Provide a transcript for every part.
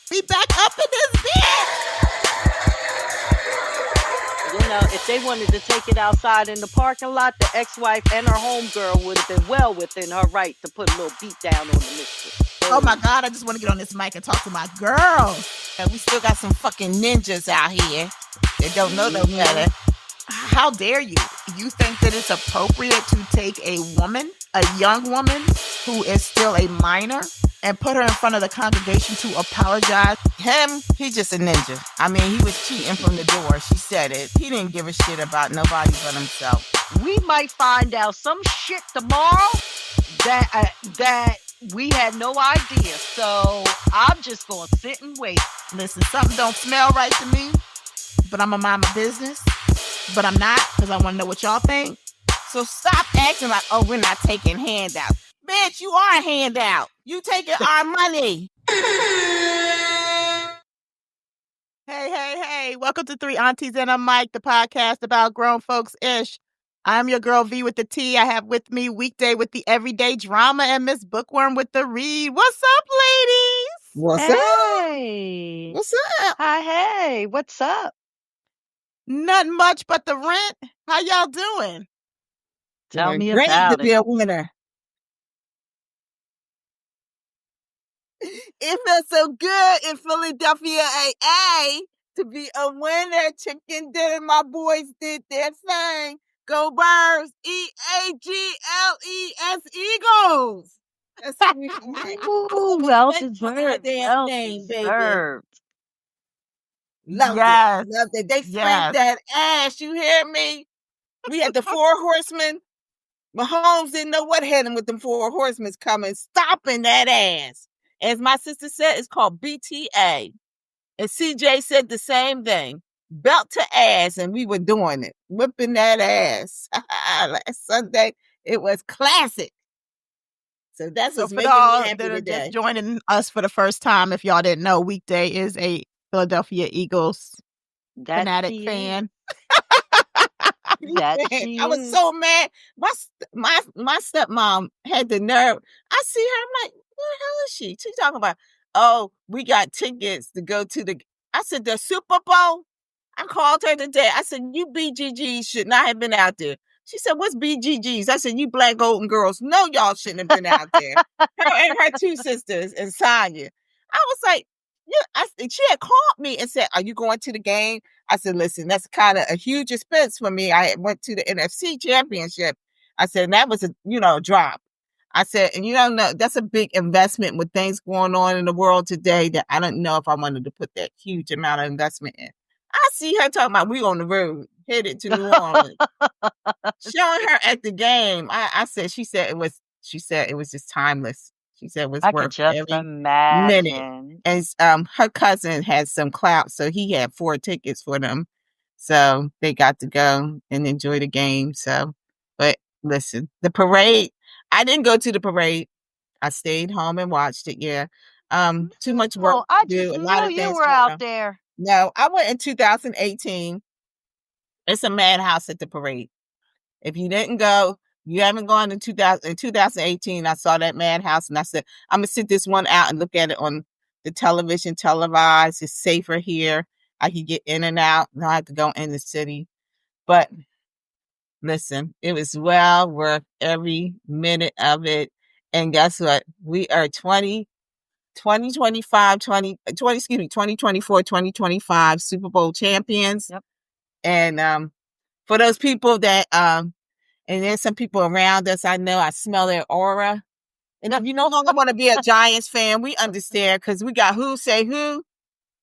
We back up in this bitch. You know, if they wanted to take it outside in the parking lot, the ex-wife and her homegirl would have been well within her right to put a little beat down on the mistress. Oh my God, I just want to get on this mic and talk to my girls. And we still got some fucking ninjas out here that don't know no better. How dare you? You think that it's appropriate to take a woman, a young woman who is still a minor, and put her in front of the congregation to apologize? Him, he's just a ninja. I mean, he was cheating from the door. She said it. He didn't give a shit about nobody but himself. We might find out some shit tomorrow that we had no idea. So I'm just gonna sit and wait. Listen, something don't smell right to me, but I'm a mind my business. But I'm not, because I want to know what y'all think. So stop acting like, oh, we're not taking handouts. Bitch, you are a handout. You taking our money. Hey. Welcome to Three Aunties and a Mic, the podcast about grown folks-ish. I'm your girl V with the T. I have with me Weekday with the everyday drama and Miss Bookworm with the read. What's up, ladies? What's up? Hey. What's up? Hi, hey. What's up? Nothing much but the rent. How y'all doing? Tell me Great about to be a winner. It feels so good in Philadelphia, AA, to be a winner. Chicken dinner, my boys did their thing. Go Birds, EAGLES, Eagles. That's Ooh, well deserved. damn Well name, baby. deserved. Loved Yes. it. Loved it. They Yes. spanked that ass. You hear me? We had the four horsemen. Mahomes didn't know what hit him with them four horsemen coming, stopping that ass. As my sister said, it's called BTA. And CJ said the same thing. Belt to ass, and we were doing it. Whipping that ass. Last Sunday, it was classic. So that's So what's for making me y'all happy that are today. just joining us for the first time, if y'all didn't know, Weekday is a Philadelphia Eagles fanatic fan. That she I was is. so mad. My stepmom had the nerve. I see her. I'm like, where the hell is she? She talking about, oh, we got tickets to go to the. I said, the Super Bowl. I called her today. I said, you BGGs should not have been out there. She said, what's BGGs? I said, you black golden girls. No, y'all shouldn't have been out there. Her and her two sisters and Sonya. I was like, yeah. She had called me and said, are you going to the game? I said, listen, that's kind of a huge expense for me. I went to the NFC championship. I said, and that was a drop. I said, and you don't know, that's a big investment with things going on in the world today that I don't know if I wanted to put that huge amount of investment in. I see her talking about we on the road, headed to New Orleans. Showing her at the game. She said it was just timeless. She said it was I could worth just every imagine. minute. And her cousin had some clout, so he had 4 tickets for them. So they got to go and enjoy the game. So, but listen, the parade, I didn't go to the parade. I stayed home and watched it. Yeah. Too much work I to do. just A lot knew of you things were going out on. there. No, I went in 2018. It's a madhouse at the parade. If you didn't go, you haven't gone in 2018. I saw that madhouse and I said, I'm gonna sit this one out and look at it on the television, televised. It's safer here. I can get in and out. No, I have to go in the city. But listen, it was well worth every minute of it. And guess what? We are 2024, 2025 Super Bowl champions. Yep. And for those people that and there's some people around us, I know I smell their aura. And if you no longer want to be a Giants fan, we understand because we got who say who?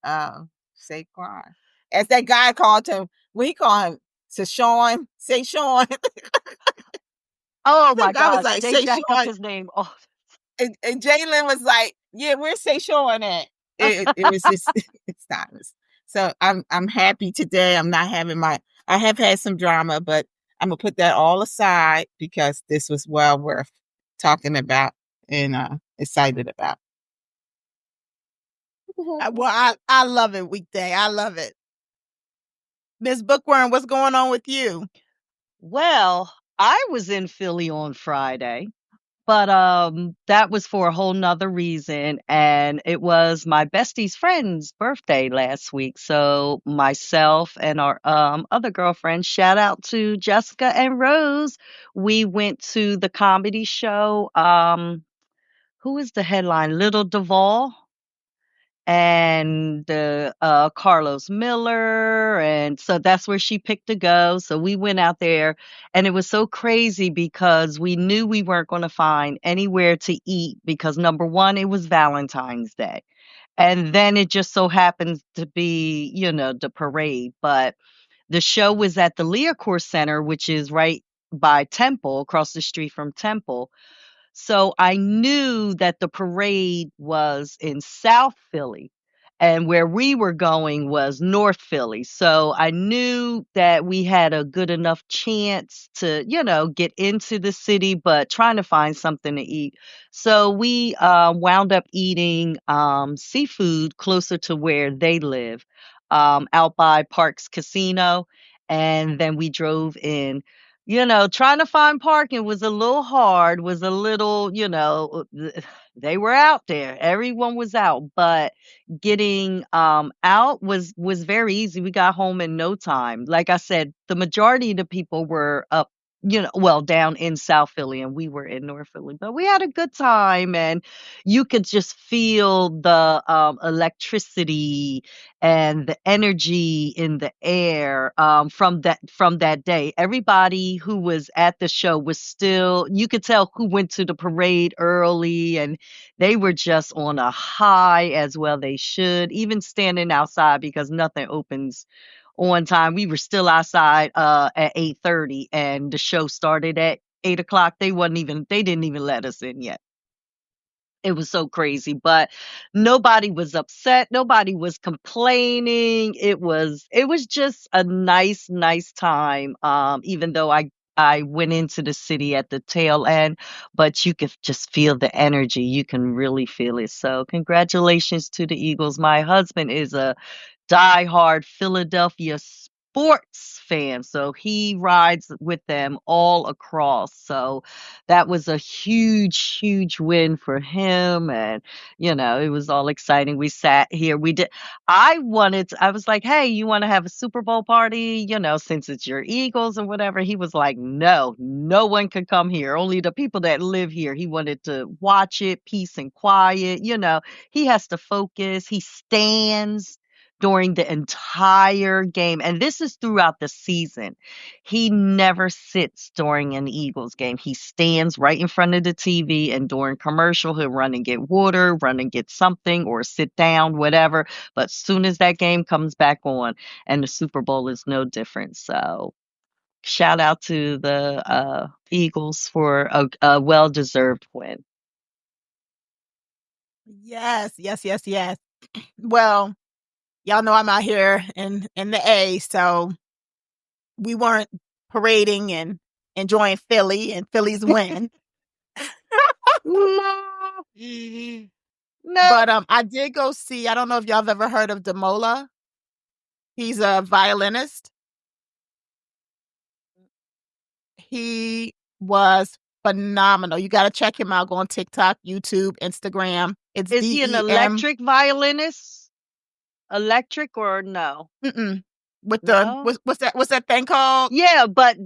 Saquon. As that guy called him, he called him Sean. Say Sean. Oh my Some guy was God! like, They say jacked up Sean. his name. Oh, And Jalen was like, yeah, where's Say Sean at? It was just it's timeless. So I'm happy today. I'm not having I have had some drama, but I'm gonna put that all aside because this was well worth talking about and excited about. Well, I love it, Weekday. I love it. Miss Bookworm, what's going on with you? well, I was in Philly on Friday. But that was for a whole nother reason. And it was my bestie's friend's birthday last week. So myself and our other girlfriends, shout out to Jessica and Rose. We went to the comedy show. Who is the headline? Little Duval and Carlos Miller, and so that's where she picked to go. So we went out there, and it was so crazy because we knew we weren't going to find anywhere to eat because number one, it was Valentine's Day, and then it just so happens to be, the parade. But the show was at the Learcore Center, which is right by Temple, across the street from Temple. So I knew that the parade was in South Philly and where we were going was North Philly. So I knew that we had a good enough chance to, get into the city, but trying to find something to eat. So we wound up eating seafood closer to where they live, out by Parks Casino. And then we drove in. Trying to find parking was a little hard, was a little, they were out there. Everyone was out, but getting out was very easy. We got home in no time. Like I said, the majority of the people were up, well, down in South Philly and we were in North Philly, but we had a good time and you could just feel the electricity and the energy in the air from that day. Everybody who was at the show was still, you could tell who went to the parade early and they were just on a high, as well they should, even standing outside because nothing opens on time. We were still outside at 8:30 and the show started at 8 o'clock. They didn't even let us in yet. It was so crazy, but nobody was upset. Nobody was complaining. It was just a nice time. Even though I went into the city at the tail end, but you could just feel the energy. You can really feel it. So congratulations to the Eagles. My husband is a diehard Philadelphia sports fan. So he rides with them all across. So that was a huge win for him. And, it was all exciting. We sat here. I was like, hey, you want to have a Super Bowl party, since it's your Eagles or whatever. He was like, no one could come here. Only the people that live here. He wanted to watch it, peace and quiet. He has to focus. He stands during the entire game. And this is throughout the season. He never sits during an Eagles game. He stands right in front of the TV and during commercial, he'll run and get water, run and get something or sit down, whatever. But soon as that game comes back on, and the Super Bowl is no different. So shout out to the Eagles for a well-deserved win. Yes. Well, y'all know I'm out here in the A, so we weren't parading and enjoying Philly and Philly's win. No. But I did go see, I don't know if y'all have ever heard of Damola. He's a violinist. He was phenomenal. You got to check him out. Go on TikTok, YouTube, Instagram. It's Is he an DEM. electric violinist? Electric or no? With the No? what's that thing called? Yeah, but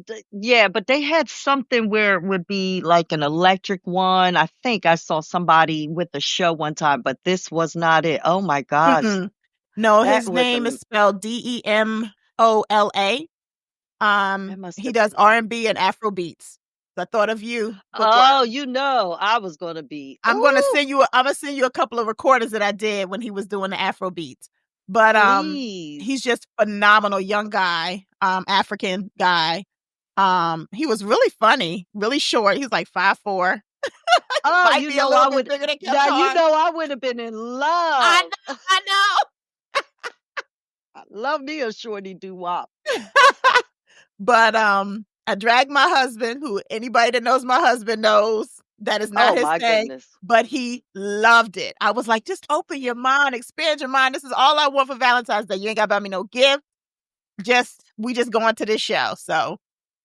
they had something where it would be like an electric one. I think I saw somebody with the show one time, but this was not it. Oh my gosh. No, That his was name is spelled DEMOLA. He does R&B and Afro beats. So I thought of you. Oh, I was gonna be. I'm gonna send you a couple of recordings that I did when he was doing the Afro beats. But Please. he's just phenomenal, young guy, African guy. He was really funny, really short. He's like 5'4". Oh, Might be a little bit bigger than I would have been in love. I know. I love me a shorty doo-wop. But I dragged my husband, who anybody that knows my husband knows that is not his thing. Goodness. But he loved it. I was like, just open your mind, expand your mind. This is all I want for Valentine's Day. You ain't got to buy me no gift. We just going to this show. So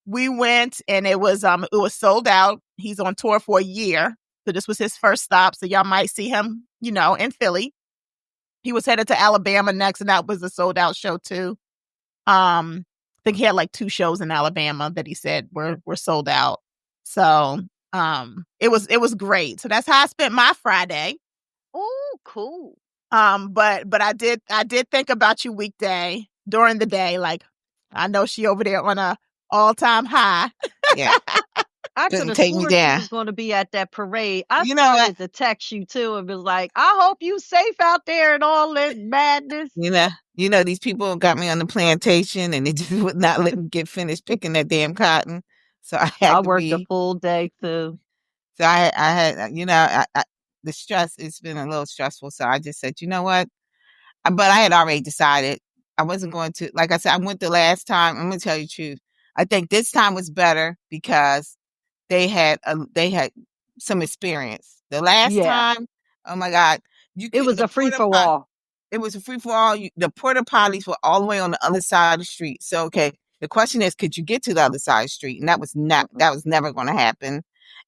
we went and it was sold out. He's on tour for a year. So this was his first stop. So y'all might see him, in Philly. He was headed to Alabama next, and that was a sold out show too. I think he had like 2 shows in Alabama that he said were sold out. So it was great. So that's how I spent my Friday. Oh, cool. But I did think about you weekday during the day. Like, I know she over there on a all-time high. Yeah. I could Couldn't have take me sworn she down. was going to be at that parade. I You know started to text you too and was like, I hope you safe out there and all that madness. These people got me on the plantation and they just would not let me get finished picking that damn cotton. So I had I to worked a be. full day too. So I had, the stress, it's been a little stressful. So I just said, you know what? But I had already decided I wasn't going to, like I said, I went the last time. I'm going to tell you the truth. I think this time was better because they had some experience. The last Yeah. time, oh my God, It was a free for all. It was a free for all. The porta potties were all the way on the other side of the street. So okay, the question is, could you get to the other side of the street? And that was never going to happen.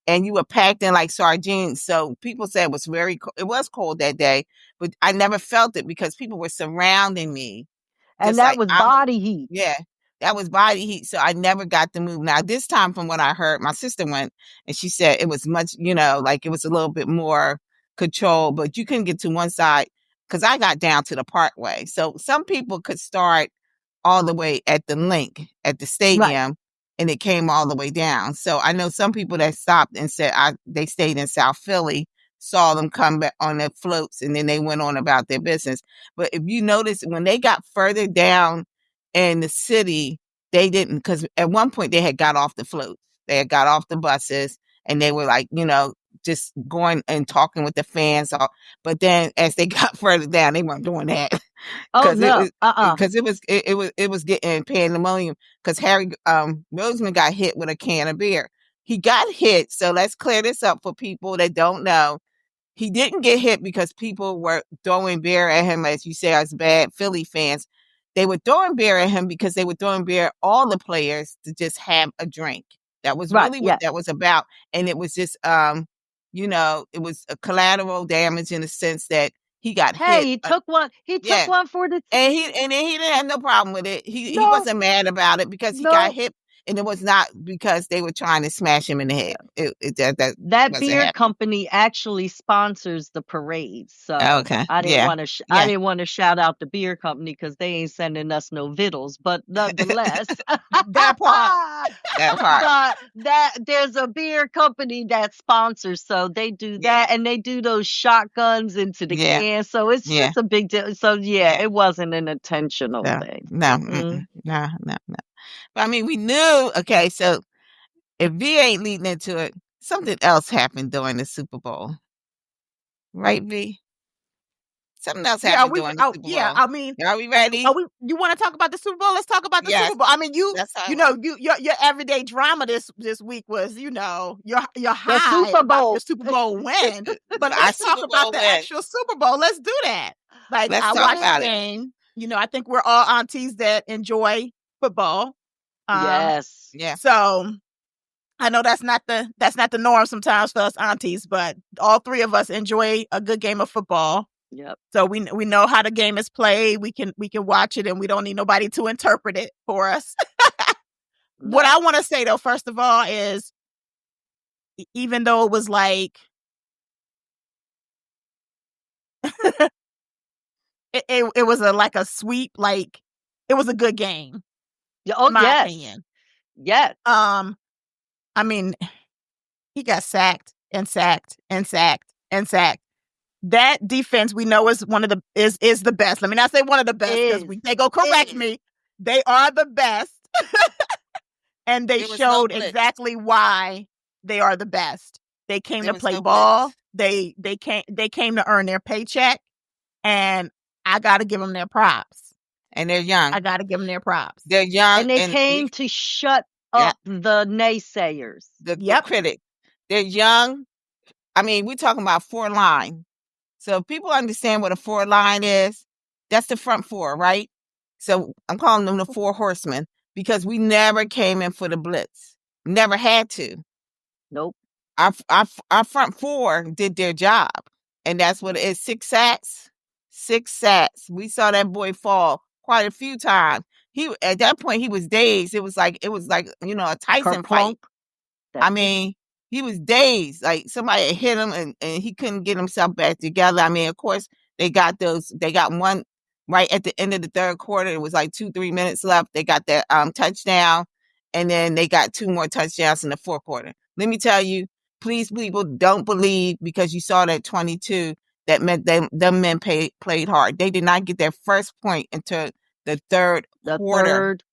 And you were packed in like sardines. So people said it was cold that day, but I never felt it because people were surrounding me. And that was body heat. Yeah, that was body heat. So I never got to move. Now, this time, from what I heard, my sister went and she said it was much, like it was a little bit more control, but you couldn't get to one side because I got down to the parkway. So some people could start all the way at the link at the stadium and it came all the way down. So I know some people that stopped and said they stayed in South Philly, saw them come back on their floats, and then they went on about their business. But if you notice, when they got further down in the city, they didn't, because at one point they had got off the floats. They had got off the buses and they were like, just going and talking with the fans. But then as they got further down, they weren't doing that. Oh no! Because it was getting pandemonium. Because Harry Roseman got hit with a can of beer. He got hit. So let's clear this up for people that don't know. He didn't get hit because people were throwing beer at him, as you say, as bad Philly fans. They were throwing beer at him because they were throwing beer at all the players to just have a drink. That was really what that was about. And it was just, it was a collateral damage in the sense that he got hit. He took one. He took one for the and he didn't have no problem with it. He wasn't mad about it because he got hit, and it was not because they were trying to smash him in the head. That beer company actually sponsors the parade, so I didn't want to shout out the beer company because they ain't sending us no vittles. But nonetheless, that part. But there's a beer company that sponsors, so they do that, and they do those shotguns into the can. So it's just a big deal. So it wasn't an intentional thing. No. But I mean, we knew. Okay, so if V ain't leading into it, something else happened during the Super Bowl, right, V? Something else happened during the Super Bowl. Yeah, I mean, are we ready? You want to talk about the Super Bowl? Let's talk about the Super Bowl. I mean, your everyday drama this week was, your high, the Super Bowl, your Super Bowl win. But let's talk about the actual Super Bowl. Let's do that. Like, I watched the game. I think we're all aunties that enjoy football. Yes. Yeah. So I know that's not the norm sometimes for us aunties, but all 3 of us enjoy a good game of football. Yep. So we know how the game is played. We can watch it, and we don't need nobody to interpret it for us. What I want to say though, first of all, is even though it was like it was like a sweep, like it was a good game. Oh, in my opinion. Yes. I mean, he got sacked and sacked and sacked and sacked. That defense we know is is the best. Let me not say one of the best because they go correct me. They are the best. And they showed exactly why they are the best. They came to play ball. They came to earn their paycheck, and I got to give them their props. And they're young. I got to give them their props. They're young, and they came to shut up the naysayers, the critic. They're young. I mean, we're talking about 4 line. So if people understand what a 4 line is, that's the front 4, right? So I'm calling them the 4 horsemen. because we never came in for the blitz. Never had to. Nope. Our front four did their job, and that's what it is. 6 sacks, 6 sacks. We saw that boy fall quite a few times. He at that point he was dazed. It was like a Tyson fight. I mean, he was dazed. Like somebody had hit him and he couldn't get himself back together. I mean, of course, they got one right at the end of the third quarter. It was like 2-3 minutes left. They got that touchdown, and then they got 2 more touchdowns in the fourth quarter. Let me tell you, please, people, don't believe because you saw that 22 that meant them men played hard. They did not get their first point until the third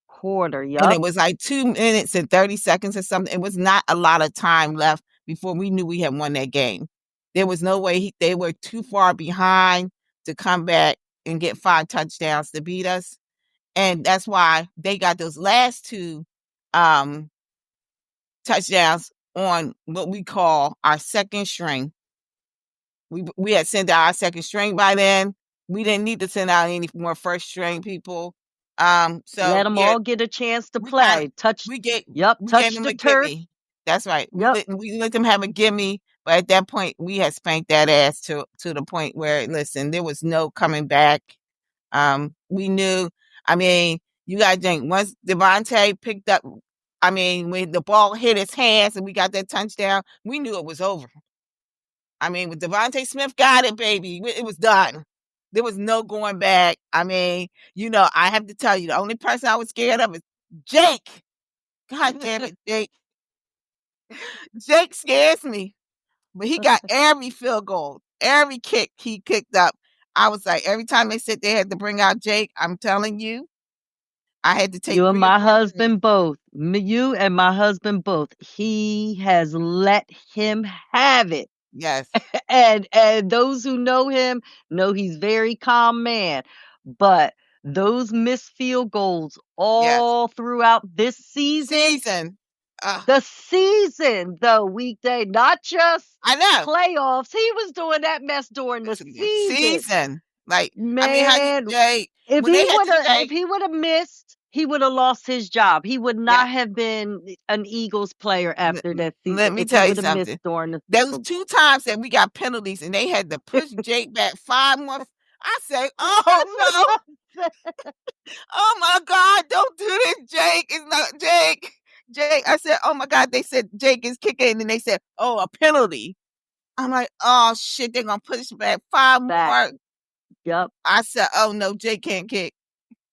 quarter. Yep. And it was like 2 minutes and 30 seconds or something. It was not a lot of time left before we knew we had won that game. There was no way they were too far behind to come back and get 5 touchdowns to beat us. And that's why they got those last 2 touchdowns on what we call our second string. We had sent out our second string by then. We didn't need to send out any more first string people. So let them all get a chance to play. Touch the turf. Gimme. That's right. Yep. We let them have a gimme, but at that point we had spanked that ass to the point where, listen, there was no coming back. We knew. I mean, you got to think, once Devontae picked up, I mean, when the ball hit his hands and we got that touchdown, we knew it was over. I mean, when Devontae Smith got it, baby, it was done. There was no going back. I mean, I have to tell you, the only person I was scared of is Jake. God damn it, Jake. Jake scares me. But he got every field goal, every kick he kicked up. I was like, every time they said they had to bring out Jake, I'm telling you, I had to take you and my husband both. You and my husband both. He has let him have it. Yes. and those who know him know he's very calm man. But those missed field goals all throughout this season. The season, though, weekday, not just playoffs. He was doing that mess during the season. Like, man, I mean, Jake, if he would have missed, he would have lost his job. He would not have been an Eagles player after that season. Let me tell you something. There was 2 times that we got penalties and they had to push Jake back 5 more. I say, oh no. Oh my God, don't do this, Jake. It's not Jake. Jake, I said, oh my God, they said Jake is kicking, and they said, oh, a penalty. I'm like, oh shit, they're gonna push back 5 more. Yep. I said, oh no, Jake can't kick.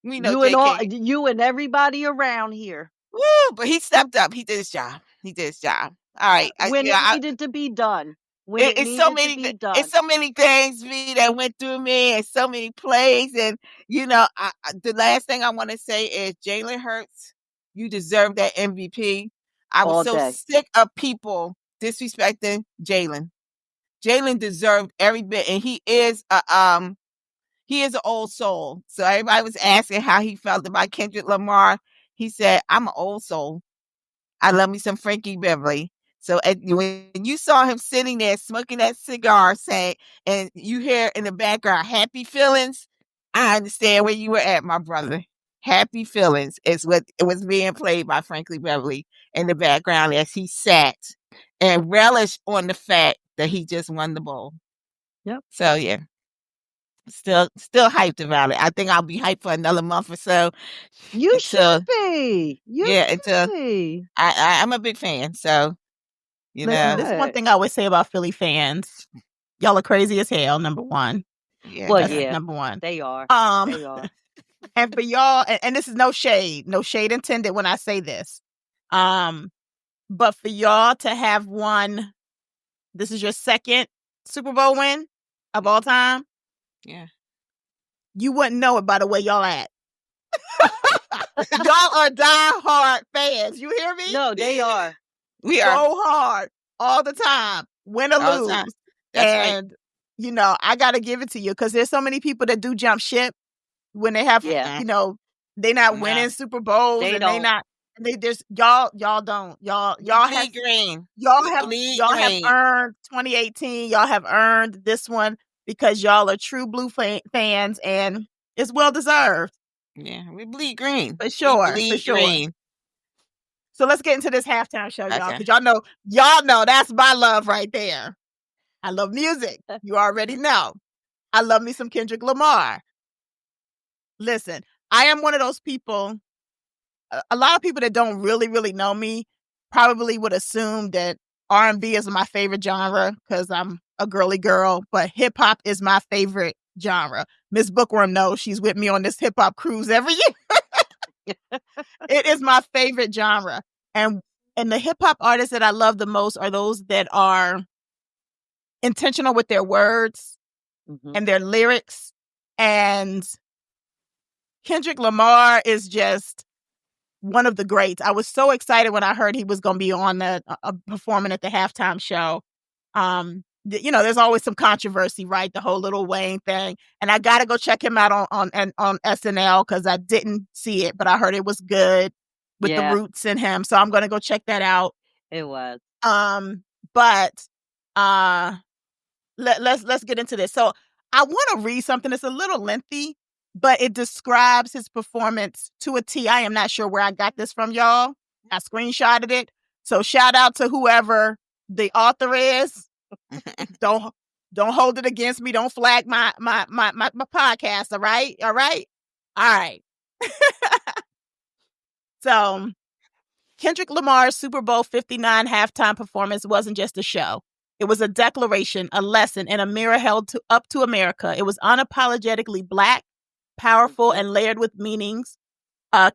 We know you and everybody around here. Woo, but he stepped up. He did his job. All right. When it needed to be done. It's so many things, V, that went through me, and so many plays. And the last thing I want to say is Jalen Hurts, you deserve that MVP. I was sick of people disrespecting Jalen. Jalen deserved every bit, and he is an old soul. So everybody was asking how he felt about Kendrick Lamar. He said, I'm an old soul. I love me some Frankie Beverly. So when you saw him sitting there smoking that cigar, and you hear in the background, happy feelings, I understand where you were at, my brother. Happy feelings is what it was being played by Frankie Beverly in the background as he sat and relished on the fact that he just won the bowl. Yep. So yeah. Still hyped about it. I think I'll be hyped for another month or so. You should be. I'm a big fan, so There's one thing I always say about Philly fans. Y'all are crazy as hell, number one. Yeah. Well, yeah. Number one. They are. They are. And for y'all, and this is no shade intended when I say this. But for y'all to have won, this is your second Super Bowl win of all time. Yeah. You wouldn't know it by the way y'all act. Y'all are die-hard fans. You hear me? No, they are. We are. So hard all the time. Win or lose. That's right. I got to give it to you because there's so many people that do jump ship when they have, they're not winning Super Bowls they not. They just y'all don't y'all have green. Y'all have earned 2018. Y'all have earned this one because y'all are true blue fans and it's well deserved. Yeah, we bleed green. For sure, We bleed for sure. green. So let's get into this halftime show, y'all, Okay. because y'all know that's my love right there. I love music. You already know. I love me some Kendrick Lamar. Listen, I am one of those people. A lot of people that don't really know me probably would assume that R&B is my favorite genre because I'm a girly girl, but hip hop is my favorite genre. Miss Bookworm knows she's with me on this hip hop cruise every year. It is my favorite genre. And the hip hop artists that I love the most are those that are intentional with their words and their lyrics. And Kendrick Lamar is just one of the greats. I was so excited when I heard he was going to be on performing at the halftime show. There's always some controversy, right? The whole Lil Wayne thing. And I got to go check him out on SNL because I didn't see it, but I heard it was good with the roots in him. So I'm going to go check that out. It was. But let's get into this. So I want to read something that's a little lengthy, but it describes his performance to a T. I am not sure where I got this from, y'all. I screenshotted it. So shout out to whoever the author is. Don't hold it against me. Don't flag my podcast. All right. All right. So Kendrick Lamar's Super Bowl 59 halftime performance wasn't just a show. It was a declaration, a lesson, and a mirror held up to America. It was unapologetically Black, powerful, and layered with meanings.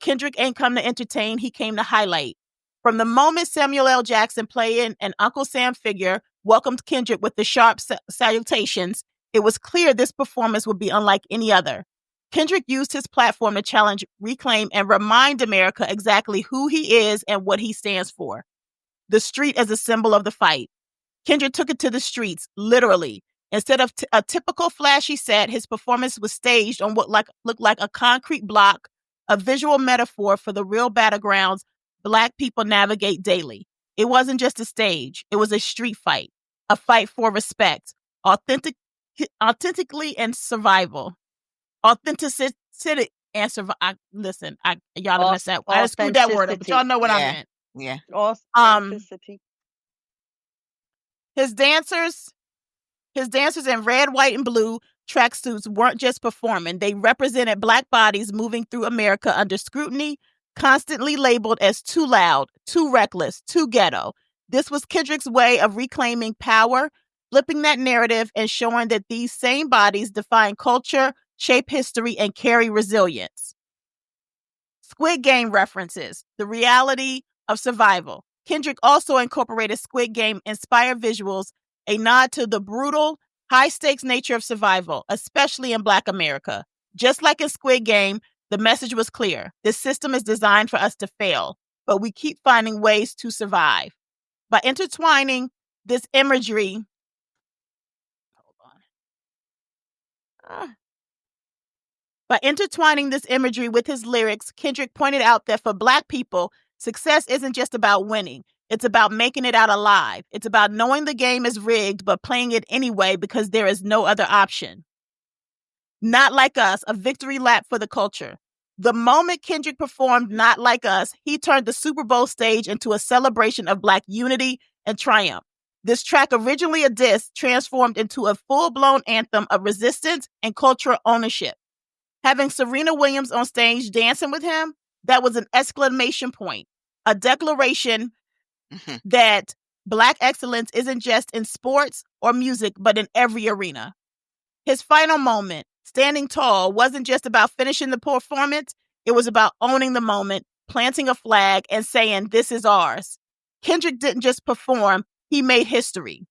Kendrick ain't come to entertain. He came to highlight. From the moment Samuel L. Jackson playing an Uncle Sam figure welcomed Kendrick with the sharp salutations, it was clear this performance would be unlike any other. Kendrick used his platform to challenge, reclaim, and remind America exactly who he is and what he stands for. The street as a symbol of the fight. Kendrick took it to the streets, literally. Instead of a typical flashy set, his performance was staged on what looked like a concrete block, a visual metaphor for the real battlegrounds Black people navigate daily. It wasn't just a stage. It was a street fight, a fight for respect, authentically and survival. Authenticity and survival. Listen, y'all done messed up. I just screwed that word up, but y'all know what I meant. Yeah. Authenticity. His dancers in red, white, and blue tracksuits weren't just performing. They represented Black bodies moving through America under scrutiny, constantly labeled as too loud, too reckless, too ghetto. This was Kendrick's way of reclaiming power, flipping that narrative, and showing that these same bodies define culture, shape history, and carry resilience. Squid Game references, the reality of survival. Kendrick also incorporated Squid Game-inspired visuals, a nod to the brutal, high-stakes nature of survival, especially in Black America. Just like in Squid Game, the message was clear. This system is designed for us to fail, but we keep finding ways to survive. By intertwining this imagery... By intertwining this imagery with his lyrics, Kendrick pointed out that for Black people, success isn't just about winning. It's about making it out alive. It's about knowing the game is rigged, but playing it anyway because there is no other option. Not Like Us, a victory lap for the culture. The moment Kendrick performed Not Like Us, he turned the Super Bowl stage into a celebration of Black unity and triumph. This track, originally a diss, transformed into a full-blown anthem of resistance and cultural ownership. Having Serena Williams on stage dancing with him, that was an exclamation point, a declaration that Black excellence isn't just in sports or music, but in every arena. His final moment, standing tall, wasn't just about finishing the performance. It was about owning the moment, planting a flag, and saying, "This is ours." Kendrick didn't just perform, he made history.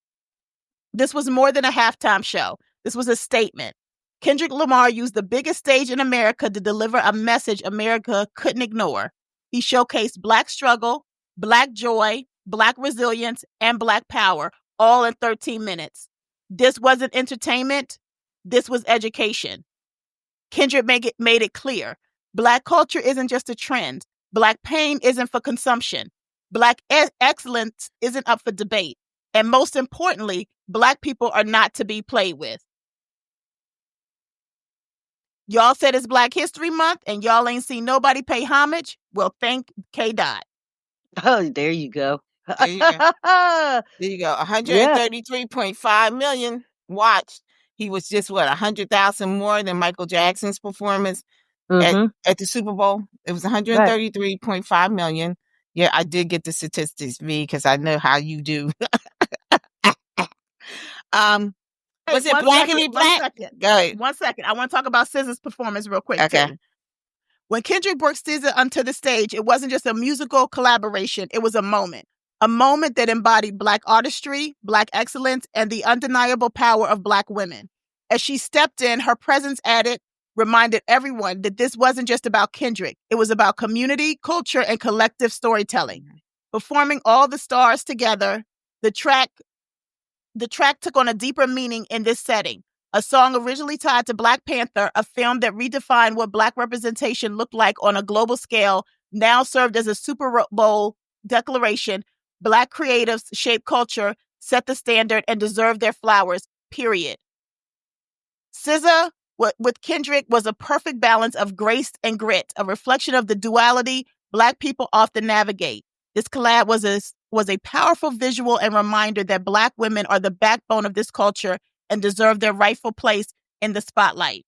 This was more than a halftime show. This was a statement. Kendrick Lamar used the biggest stage in America to deliver a message America couldn't ignore. He showcased Black struggle, Black joy, Black resilience, and Black power, all in 13 minutes. This wasn't entertainment. This was education. Kendrick made it clear. Black culture isn't just a trend. Black pain isn't for consumption. Black excellence isn't up for debate. And most importantly, Black people are not to be played with. Y'all said it's Black History Month and y'all ain't seen nobody pay homage? Well, thank K. Dot. Oh, there you go. There you go. There you go. Yeah. 133.5 million watched. He was just 100,000 more than Michael Jackson's performance Mhm. at the Super Bowl. It was Right. 133.5 million. Yeah, I did get the statistics, V, because I know how you do. Was it Blackity Black? Go ahead. 1 second. I want to talk about SZA's performance real quick, Okay. too. When Kendrick brought SZA onto the stage, it wasn't just a musical collaboration. It was a moment that embodied Black artistry, Black excellence, and the undeniable power of Black women. As she stepped in, her presence reminded everyone that this wasn't just about Kendrick. It was about community, culture, and collective storytelling. Performing all the stars together, the track took on a deeper meaning in this setting. A song originally tied to Black Panther, a film that redefined what Black representation looked like on a global scale, now served as a Super Bowl declaration. Black creatives shape culture, set the standard, and deserve their flowers, period. SZA with Kendrick was a perfect balance of grace and grit, a reflection of the duality Black people often navigate. This collab was a powerful visual and reminder that Black women are the backbone of this culture and deserve their rightful place in the spotlight.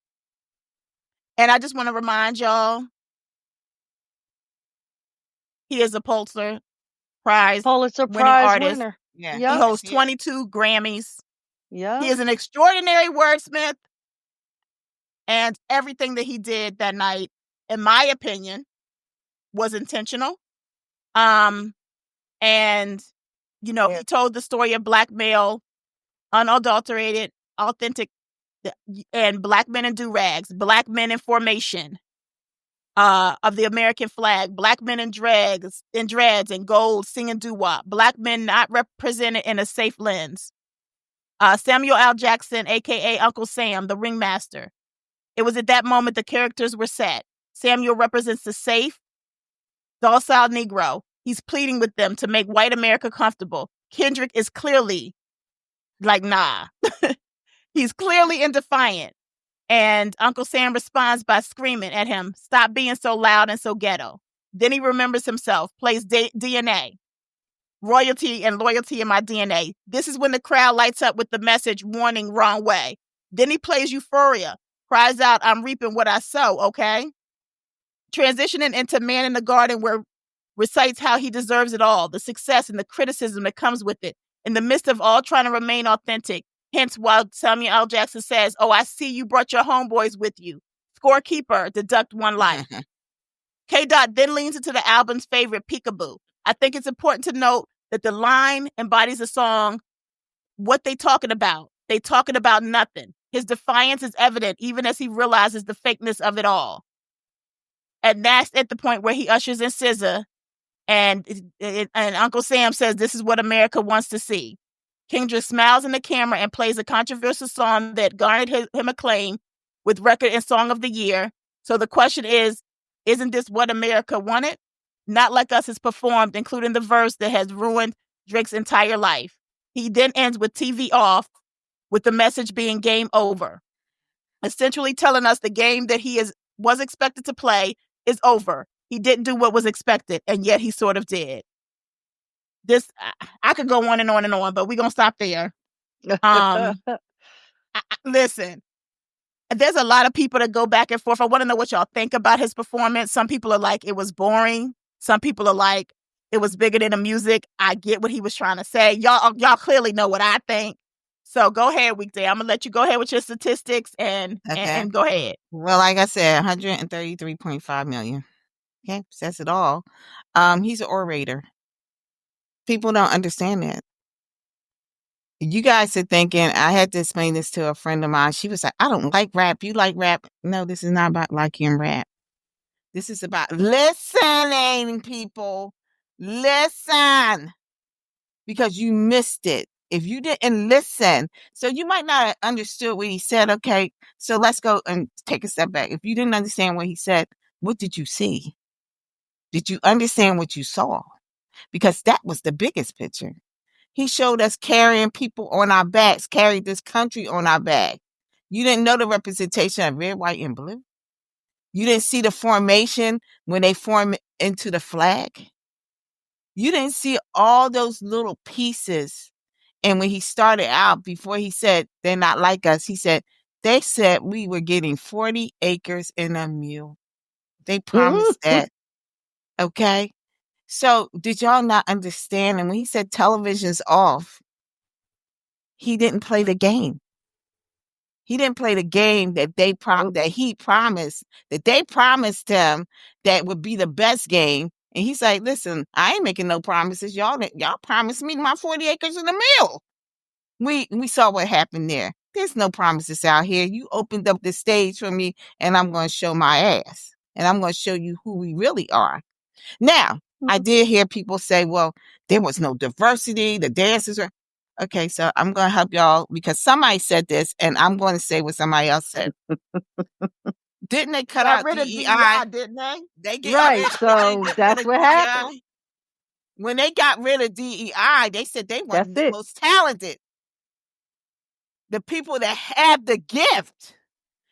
And I just want to remind y'all, he is a Pulitzer Prize winning artist. winner. Yeah. He Yep. holds 22 Grammys. Yeah. He is an extraordinary wordsmith. And everything that he did that night, in my opinion, was intentional. And, he told the story of Black male, unadulterated, authentic, and Black men in do-rags, Black men in formation of the American flag, Black men in dreads and gold singing doo-wop, Black men not represented in a safe lens. Samuel L. Jackson, a.k.a. Uncle Sam, the ringmaster. It was at that moment the characters were set. Samuel represents the safe, docile Negro. He's pleading with them to make white America comfortable. Kendrick is clearly like, nah. He's clearly defiant. And Uncle Sam responds by screaming at him, "Stop being so loud and so ghetto." Then he remembers himself, plays DNA. Royalty and loyalty in my DNA. This is when the crowd lights up with the message, warning, wrong way. Then he plays Euphoria, cries out, "I'm reaping what I sow," okay? Transitioning into Man in the Garden, where recites how he deserves it all, the success and the criticism that comes with it, in the midst of all trying to remain authentic. Hence, while Samuel L. Jackson says, "Oh, I see you brought your homeboys with you. Scorekeeper, deduct one life." K. Dot then leans into the album's favorite, Peekaboo. I think it's important to note that the line embodies the song, what they talking about. They talking about nothing. His defiance is evident even as he realizes the fakeness of it all. And that's at the point where he ushers in SZA, and Uncle Sam says, "This is what America wants to see." Kendrick smiles in the camera and plays a controversial song that garnered him acclaim with Record and Song of the Year. So the question is, isn't this what America wanted? Not Like Us is performed, including the verse that has ruined Drake's entire life. He then ends with TV off, with the message being game over, essentially telling us the game that he was expected to play is over. He didn't do what was expected, and yet he sort of did. This, I could go on and on and on, but we're going to stop there. Listen, there's a lot of people that go back and forth. I want to know what y'all think about his performance. Some people are like, it was boring. Some people are like, it was bigger than the music. I get what he was trying to say. Y'all clearly know what I think. So go ahead, Weekday. I'm going to let you go ahead with your statistics and go ahead. Well, like I said, 133.5 million. Okay, says it all. He's an orator. People don't understand that. You guys are thinking, I had to explain this to a friend of mine. She was like, "I don't like rap. You like rap?" No, this is not about liking rap. This is about listening, people. Listen. Because you missed it. If you didn't listen, so you might not have understood what he said. Okay, so let's go and take a step back. If you didn't understand what he said, what did you see? Did you understand what you saw? Because that was the biggest picture. He showed us carrying people on our backs, carried this country on our back. You didn't know the representation of red, white, and blue. You didn't see the formation when they form into the flag. You didn't see all those little pieces. And when he started out, before he said, they're not like us, he said, they said we were getting 40 acres and a mule. They promised that. Okay. So did y'all not understand? And when he said television's off, he didn't play the game. He didn't play the game that that he promised, that they promised him that would be the best game. And he's like, listen, I ain't making no promises. Y'all promised me my 40 acres and a mule. We saw what happened there. There's no promises out here. You opened up the stage for me, and I'm going to show my ass. And I'm going to show you who we really are. Now, I did hear people say, well, there was no diversity. The dancers were... Okay, so I'm going to help y'all because somebody said this, and I'm going to say what somebody else said. Didn't they cut out rid of DEI? Didn't they? They get Right, so that's what happened. When they got rid of DEI, they said they weren't the most talented. The people that have the gift.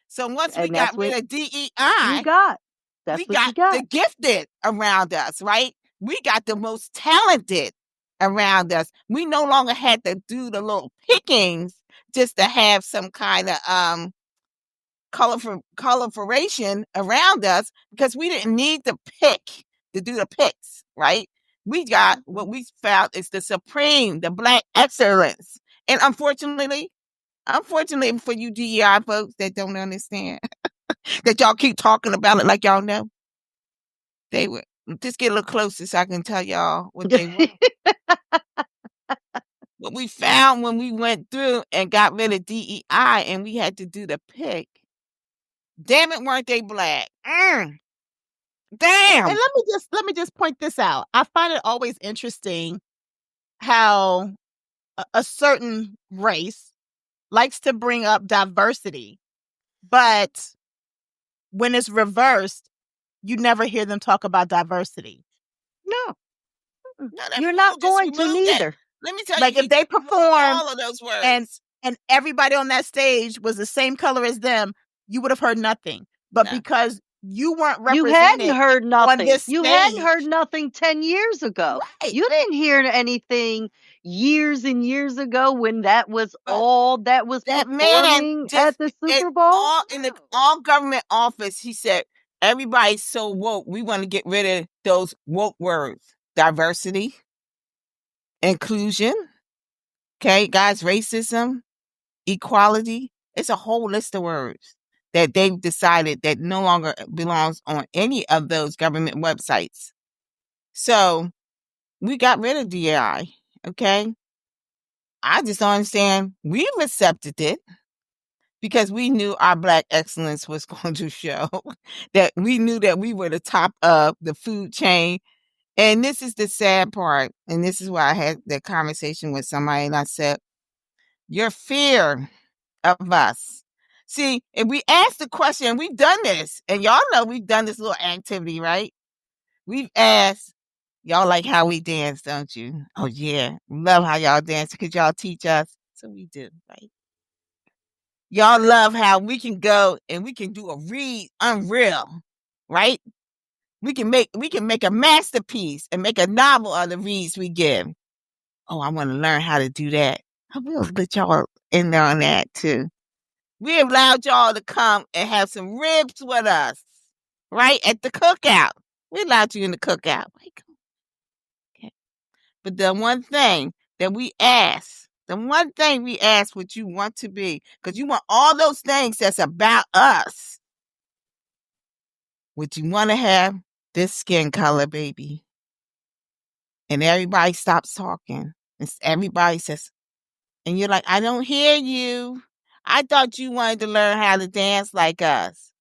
So once we got rid of DEI, we got the gifted around us, right? We got the most talented around us. We no longer had to do the little pickings just to have some kind of coloration around us because we didn't need to pick to do the picks, right? We got what we found is the supreme, the Black excellence. And unfortunately for you DEI folks that don't understand, that y'all keep talking about it like y'all know, they were... Just get a little closer so I can tell y'all what they were. What we found when we went through and got rid of DEI and we had to do the pick. Damn it, weren't they Black? Damn. And let me just point this out. I find it always interesting how a certain race likes to bring up diversity, but when it's reversed, you never hear them talk about diversity. No, you're not going to neither. Let me tell you, if they perform all of those words and everybody on that stage was the same color as them, you would have heard nothing. But because you weren't represented, you hadn't heard nothing. On this you stage. hadn't heard nothing 10 years ago. Right. You didn't hear anything years and years ago when that was all that was performing at the Super Bowl. In all government office, he said, everybody's so woke. We want to get rid of those woke words. Diversity, inclusion, okay, guys, racism, equality. It's a whole list of words that they've decided that no longer belongs on any of those government websites. So we got rid of DEI, okay? I just don't understand. We've accepted it because we knew our Black excellence was going to show, that we knew that we were the top of the food chain. And this is the sad part. And this is why I had that conversation with somebody and I said, your fear of us. See, if we ask the question, we've done this, and y'all know we've done this little activity, right? We've asked, y'all like how we dance, don't you? Oh, yeah. Love how y'all dance because y'all teach us. So we do, right? Y'all love how we can go and we can do a read unreal, right? We can make a masterpiece and make a novel of the reads we give. Oh, I want to learn how to do that. I will let y'all in there on that too. We allowed y'all to come and have some ribs with us, right? At the cookout. We allowed you in the cookout. Okay. But the one thing we ask what you want to be, because you want all those things that's about us. Would you want to have this skin color, baby? And everybody stops talking. And everybody says, and you're like, I don't hear you. I thought you wanted to learn how to dance like us.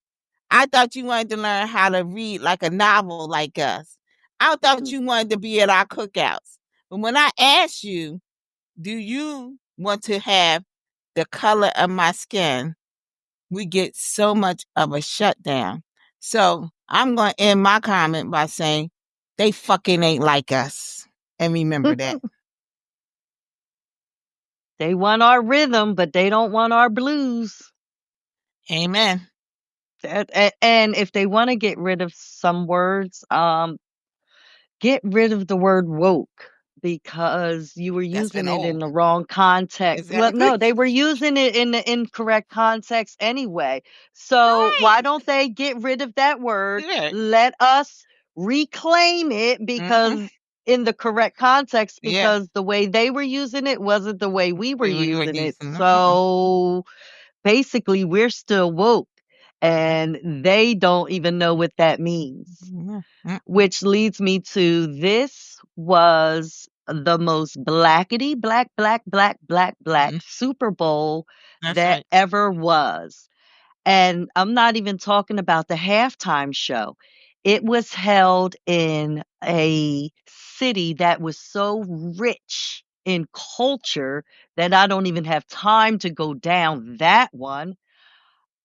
I thought you wanted to learn how to read like a novel like us. I thought you wanted to be at our cookouts. But when I asked you, do you want to have the color of my skin? We get so much of a shutdown. So I'm going to end my comment by saying they fucking ain't like us. And remember that. They want our rhythm, but they don't want our blues. Amen. And if they want to get rid of some words, get rid of the word woke because you were That's been using it in old. the wrong context. Well, Exactly. no, they were using it in the incorrect context anyway. So Right. why don't they get rid of that word? Yeah. Let us reclaim it Mm-hmm. because in the correct context, Yeah. because the way they were using it wasn't the way we were We were using it. using them. So basically, we're still woke and they don't even know what that means. Which leads me to this was the most blackity black Super Bowl That's that right. ever was. And I'm not even talking about the halftime show. It was held in a city that was so rich in culture that I don't even have time to go down that one.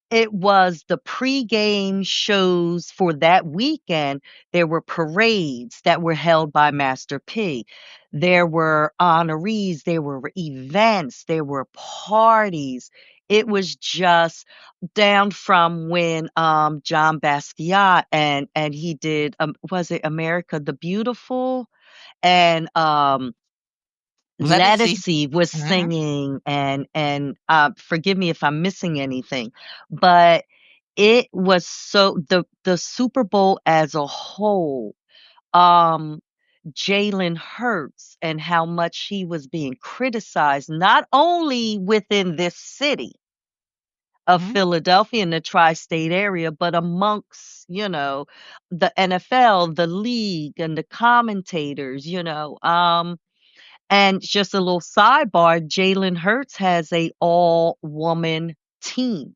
It was the pregame shows for that weekend. There were parades that were held by Master P. There were honorees, there were events, there were parties. It was just down from when John Basquiat and he did was it America the Beautiful? And Legacy. Lettucey was Mhm. singing and forgive me if I'm missing anything, but it was so the Super Bowl as a whole, um, Jalen Hurts and how much he was being criticized, not only within this city of Mhm. Philadelphia and the tri-state area, but amongst, the NFL, the league, and the commentators. And just a little sidebar, Jalen Hurts has a all-woman team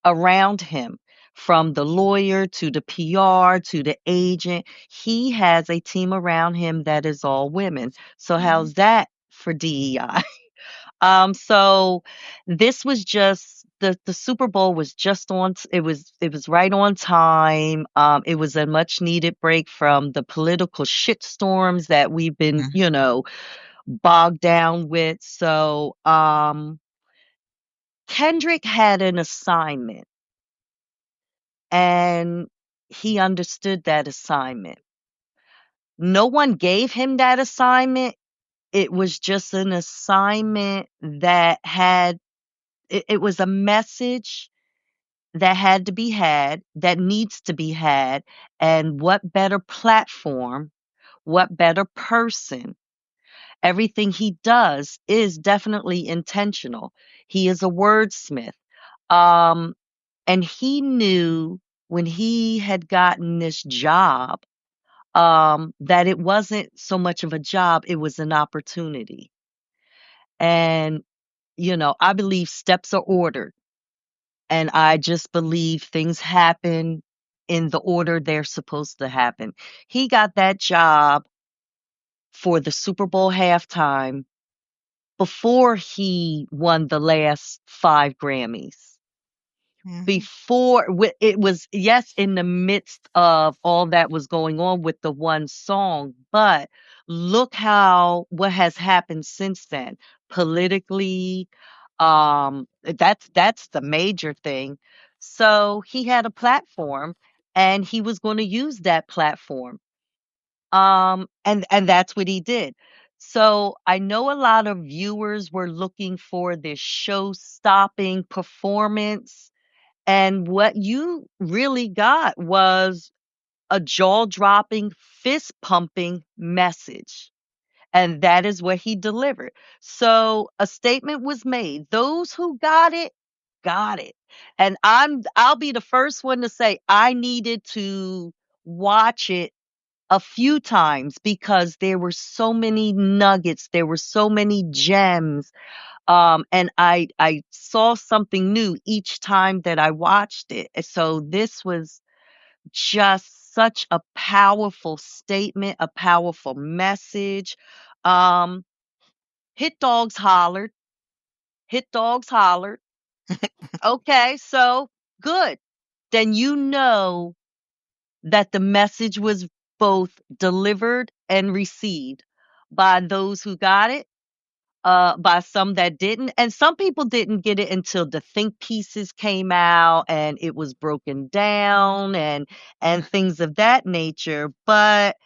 around him, from the lawyer to the PR to the agent. He has a team around him that is all women. So Mhm. how's that for DEI? So this was just the Super Bowl was just on it was right on time. It was a much needed break from the political shitstorms that we've been, Mhm. bogged down with. So Kendrick had an assignment and he understood that assignment. No one gave him that assignment. It was just an assignment that it was a message that had to be had, that needs to be had. And what better platform, what better person? Everything he does is definitely intentional. He is a wordsmith. Um, and he knew when he had gotten this job, that it wasn't so much of a job, it was an opportunity. And, I believe steps are ordered. And I just believe things happen in the order they're supposed to happen. He got that job for the Super Bowl halftime before he won the last 5 Grammys. Mhm. Before it was, yes, in the midst of all that was going on with the one song, but look how what has happened since then politically. That's the major thing. So he had a platform and he was going to use that platform. And that's what he did. So I know a lot of viewers were looking for this show-stopping performance, and what you really got was a jaw-dropping, fist-pumping message. And that is what he delivered. So a statement was made. Those who got it, got it. And I'll be the first one to say I needed to watch it a few times because there were so many nuggets, there were so many gems, and I saw something new each time that I watched it. So this was just such a powerful statement, a powerful message. Um, hit dogs hollered, hit dogs hollered. Okay, so good. Then you know that the message was both delivered and received by those who got it, by some that didn't. And some people didn't get it until the think pieces came out and it was broken down and things of that nature. But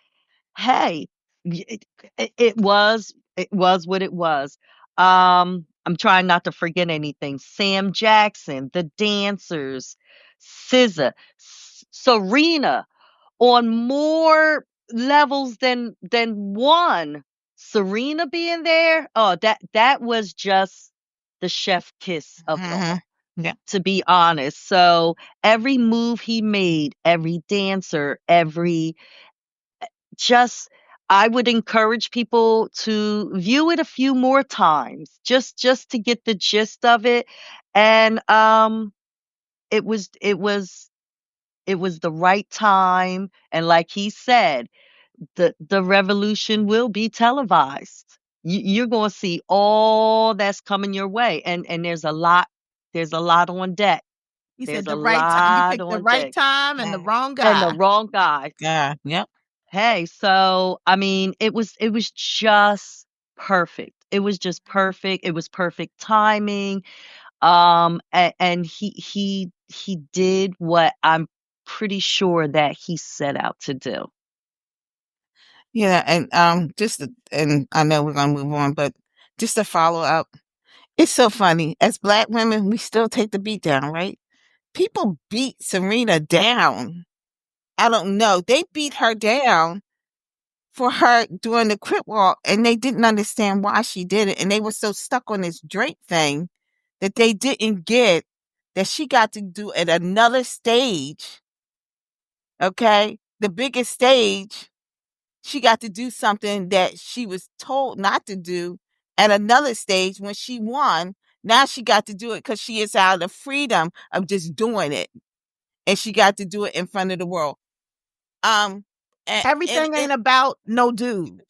hey, it was what it was. I'm trying not to forget anything. Sam Jackson, the dancers, SZA, Serena, on more levels than one. Serena being there, oh, that was just the chef kiss of it all, Yeah. to be honest. So every move he made, every dancer, just I would encourage people to view it a few more times, just to get the gist of it. And it was the right time, and like he said, the revolution will be televised. You're going to see all that's coming your way, and there's a lot on deck. You There's said a the right time. You lot picked the on right deck, time and the wrong and the guy. wrong guy. Yeah. Yep. Hey, so I mean, it was just perfect. It was just perfect. It was perfect timing. And he did what I'm pretty sure that he set out to do. Yeah, and and I know we're gonna move on, but just to follow up, it's so funny. As Black women, we still take the beat down, right? People beat Serena down. I don't know. They beat her down for her doing the crip walk, and they didn't understand why she did it, and they were so stuck on this Drake thing that they didn't get that she got to do at another stage. Okay, the biggest stage. She got to do something that she was told not to do at another stage when she won. Now she got to do it because she is out of freedom of just doing it. And she got to do it in front of the world. Everything ain't about no dude.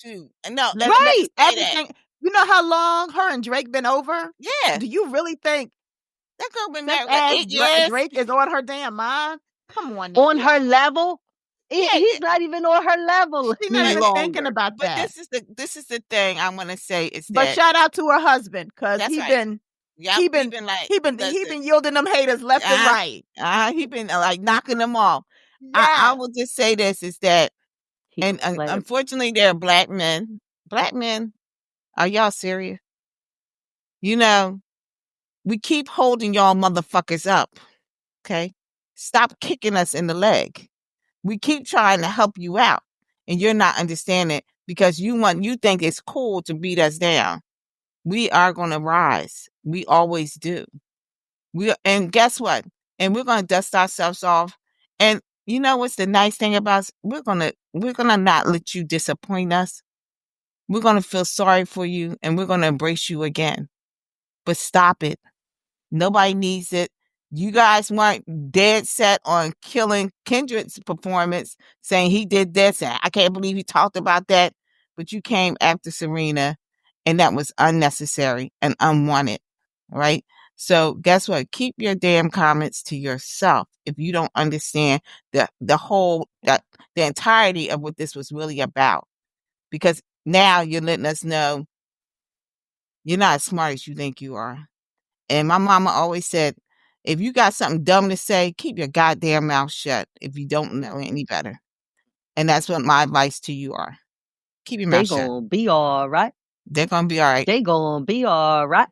No, Let's say that. everything. You know how long her and Drake been over? Yeah, Do you really think that girl been that married like ass 8 years. Drake is on her damn mind? Come on now. On her level? Yeah, He's not even on her level She's any not even longer. thinking about but that. this is the thing I want to say is But that. shout out to her husband, because That's he right. been Yep, he been yielding them haters left and right. He been like knocking them off. Yeah. I will just say this is that, He and let it- unfortunately, there are Black men. Black men, are y'all serious? You know, we keep holding y'all motherfuckers up. Okay, stop kicking us in the leg. We keep trying to help you out, and you're not understanding because you think it's cool to beat us down. We are going to rise. We always do. And guess what? And we're going to dust ourselves off. And you know what's the nice thing about us? We're going to not let you disappoint us. We're going to feel sorry for you and we're going to embrace you again. But stop it. Nobody needs it. You guys weren't dead set on killing Kendrick's performance, saying he did this and I can't believe he talked about that. But you came after Serena and that was unnecessary and unwanted, right? So guess what? Keep your damn comments to yourself if you don't understand the entirety of what this was really about. Because now you're letting us know you're not as smart as you think you are. And my mama always said, if you got something dumb to say, keep your goddamn mouth shut if you don't know any better. And that's what my advice to you are. Keep your mouth shut. They gonna be all right. They're going to be all right. They gonna be all right.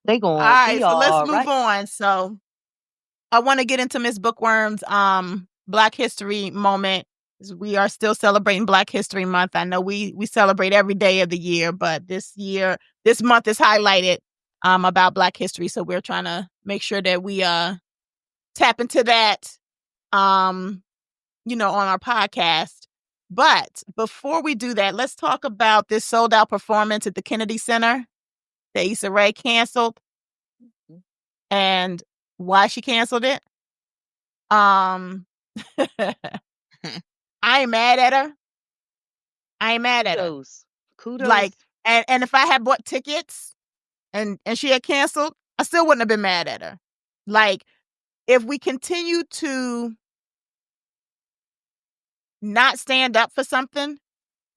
They gonna All right, be so let's all move right. on. So I want to get into Miss Bookworm's Black History moment. We are still celebrating Black History Month. I know we celebrate every day of the year, but this month is highlighted about Black history. So we're trying to make sure that we tap into that on our podcast. But before we do that, let's talk about this sold out performance at the Kennedy Center that Issa Rae canceled and why she canceled it. I ain't mad at her. Kudos. Like, and if I had bought tickets and she had canceled, I still wouldn't have been mad at her. Like, if we continue to not stand up for something,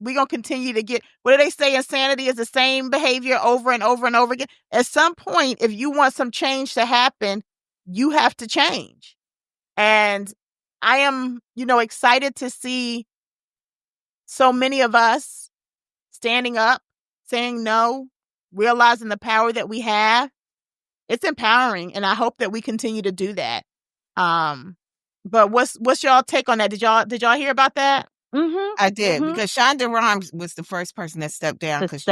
we're going to continue to get, what do they say? Insanity is the same behavior over and over and over again. At some point, if you want some change to happen, you have to change. And I am, excited to see so many of us standing up, saying no, realizing the power that we have. It's empowering, and I hope that we continue to do that. But what's y'all take on that? Did y'all hear about that? Mm-hmm. I did, because Shonda Rhimes was the first person that stepped down, because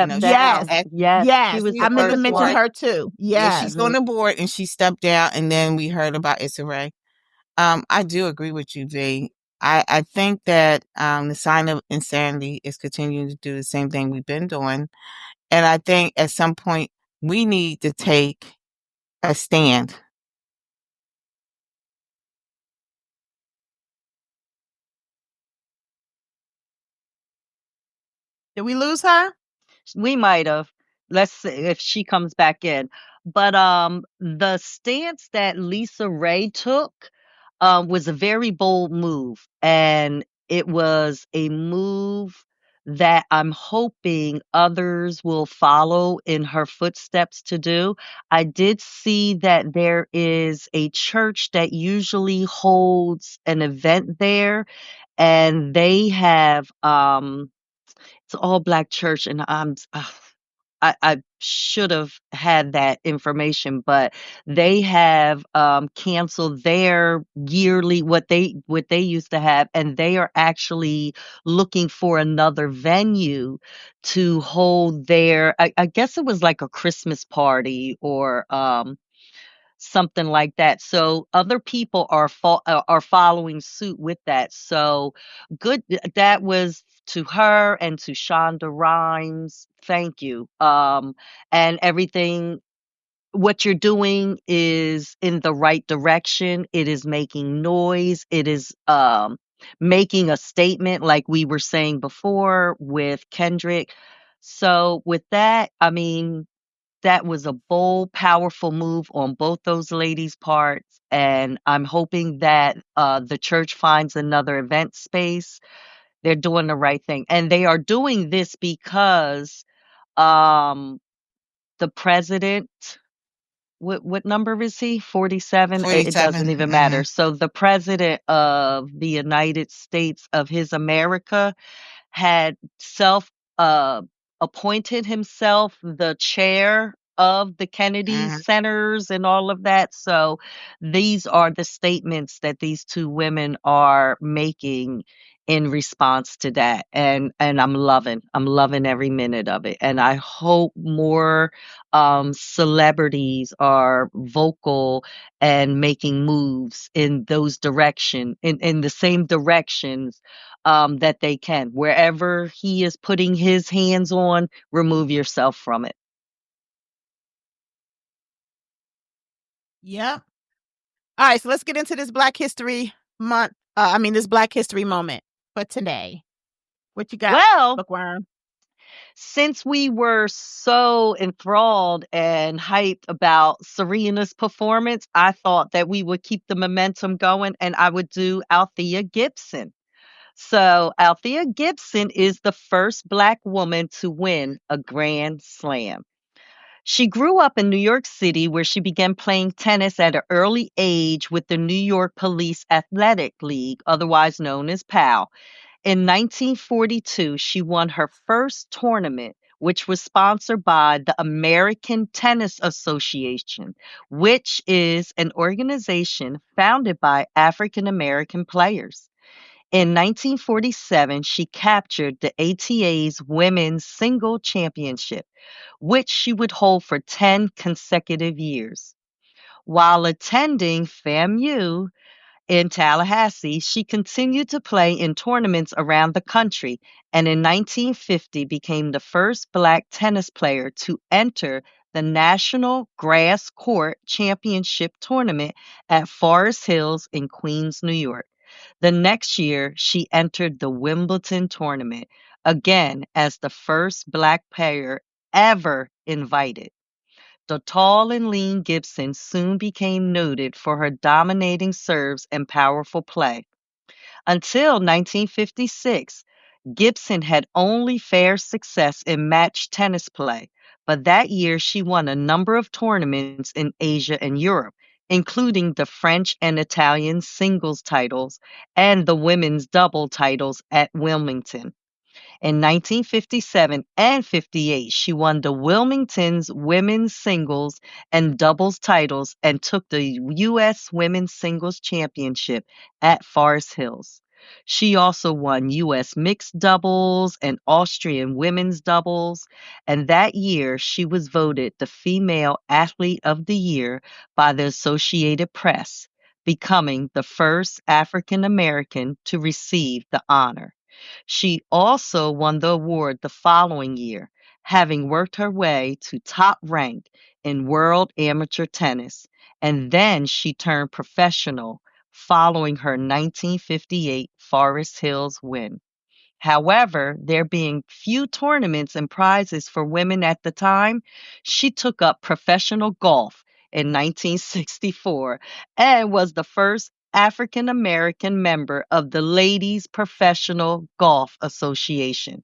Yes, she was I meant to mention board. her too. Yes, she's on the board, and she stepped down, and then we heard about Issa Rae. I do agree with you, V. I think that the sign of insanity is continuing to do the same thing we've been doing, and I think at some point we need to take a stand. Did we lose her? We might have. Let's see if she comes back in. But the stance that Lisa Ray took was a very bold move, and it was a move that I'm hoping others will follow in her footsteps to do. I did see that there is a church that usually holds an event there, and they have it's all black church, and I should have had that information, but they have canceled their yearly what they used to have, and they are actually looking for another venue to hold their. I guess it was like a Christmas party or something like that. So other people are following suit with that. So good. That was to her and to Shonda Rhimes. Thank you. And everything. What you're doing is in the right direction. It is making noise. It is making a statement, like we were saying before with Kendrick. So with that, I mean, that was a bold, powerful move on both those ladies' parts, and I'm hoping that the church finds another event space. They're doing the right thing, and they are doing this because um, the president. What number is he? 47. It 47. doesn't even matter. So the president of the United States of his America had self appointed himself the chair of the Kennedy Centers and all of that. So these are the statements that these two women are making in response to that. And I'm loving every minute of it. And I hope more celebrities are vocal and making moves in those in the same directions that they can. Wherever he is putting his hands on, remove yourself from it. Yep. All right, so let's get into this Black History Month. This Black History moment for today. What you got, Well, Bookworm? Since we were so enthralled and hyped about Serena's performance, I thought that we would keep the momentum going and I would do Althea Gibson. So, Althea Gibson is the first Black woman to win a Grand Slam. She grew up in New York City, where she began playing tennis at an early age with the New York Police Athletic League, otherwise known as PAL. In 1942, she won her first tournament, which was sponsored by the American Tennis Association, which is an organization founded by African American players. In 1947, she captured the ATA's Women's Single Championship, which she would hold for 10 consecutive years. While attending FAMU in Tallahassee, she continued to play in tournaments around the country, and in 1950 became the first Black tennis player to enter the National Grass Court Championship Tournament at Forest Hills in Queens, New York. The next year, she entered the Wimbledon tournament, again as the first Black player ever invited. The tall and lean Gibson soon became noted for her dominating serves and powerful play. Until 1956, Gibson had only fair success in match tennis play, but that year she won a number of tournaments in Asia and Europe, including the French and Italian singles titles and the women's double titles at Wilmington. In 1957 and 58, she won the Wilmington's women's singles and doubles titles and took the U.S. Women's Singles Championship at Forest Hills. She also won U.S. mixed doubles and Austrian women's doubles, and that year she was voted the Female Athlete of the Year by the Associated Press, becoming the first African American to receive the honor. She also won the award the following year, having worked her way to top rank in world amateur tennis, and then she turned professional following her 1958 Forest Hills win. However, there being few tournaments and prizes for women at the time, she took up professional golf in 1964 and was the first African American member of the Ladies Professional Golf Association.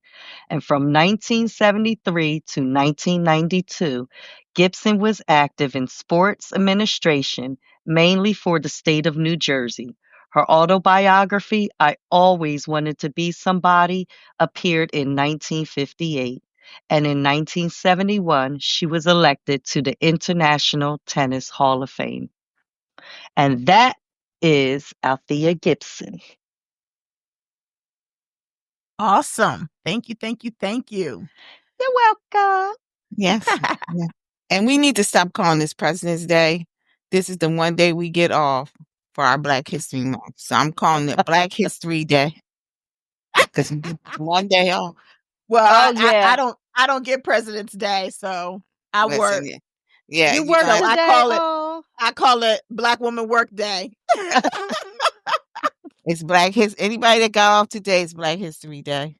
And from 1973 to 1992, Gibson was active in sports administration, mainly for the state of New Jersey. Her autobiography, I Always Wanted to Be Somebody, appeared in 1958. And in 1971, she was elected to the International Tennis Hall of Fame. And that is Althea Gibson. Awesome. Thank you, thank you, thank you. You're welcome. Yes. Yeah. And we need to stop calling this President's Day. This is the one day we get off for our Black History Month. So I'm calling it Black History Day. Because one day off. Well, Oh, yeah. I don't get President's Day, so I Listen, work. yeah, You you work gotta- today. I call it Black Woman Work Day. It's anybody that got off today is Black History Day.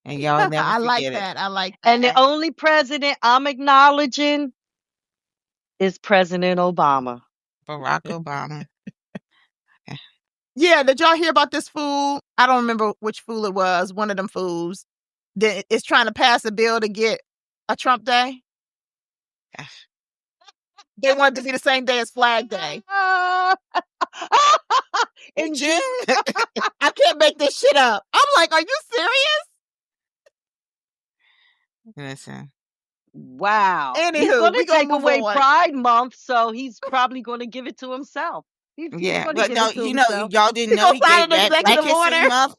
And y'all never I like forget it. that. I like that. And the only president I'm acknowledging is President Obama. Barack Obama. Yeah, did y'all hear about this fool? I don't remember which fool it was. One of them fools that is trying to pass a bill to get a Trump Day. They want it to be the same day as Flag Day. In June? I can't make this shit up. I'm like, are you serious? Listen. Wow. He's Anywho, going we to gonna take move away on. Pride Month, so he's probably going to give it to himself. He's Yeah, gonna but give no, it to you know, himself. y'all didn't He know gonna he sign gave an back Black executive History order? Month.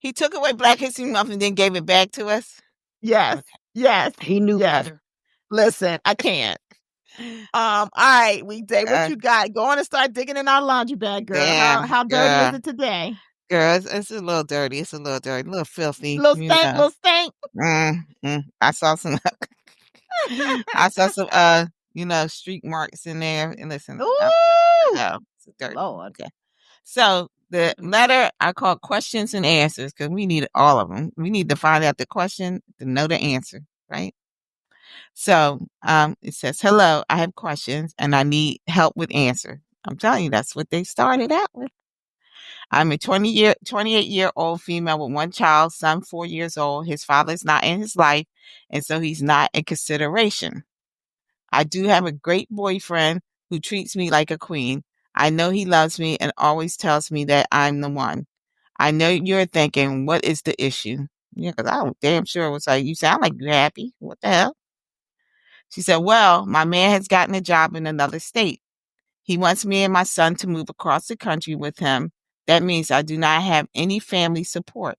He took away Black History Month and then gave it back to us. Yes. Okay. Yes. He knew Yes. better. Listen, I can't. All right, Weekday, what you got? Go on and start digging in our laundry bag, girl. Damn, How dirty is girl. it today? Girl, it's a little dirty. It's a little dirty, a little filthy. Little you stank, know. little stank. I saw some. I saw some. Streak marks in there. And listen, Ooh! it's dirty. Lord. Okay. So the letter I call questions and answers because we need all of them. We need to find out the question to know the answer, right? So it says, "Hello, I have questions and I need help with answer." I'm telling you, that's what they started out with. I'm a 28-year-old female with one child, son 4 years old. His father's not in his life, and so he's not a consideration. I do have a great boyfriend who treats me like a queen. I know he loves me and always tells me that I'm the one. I know you're thinking, what is the issue? Yeah, because I damn sure was like, you sound like you're happy. What the hell? She said, well, my man has gotten a job in another state. He wants me and my son to move across the country with him. That means I do not have any family support.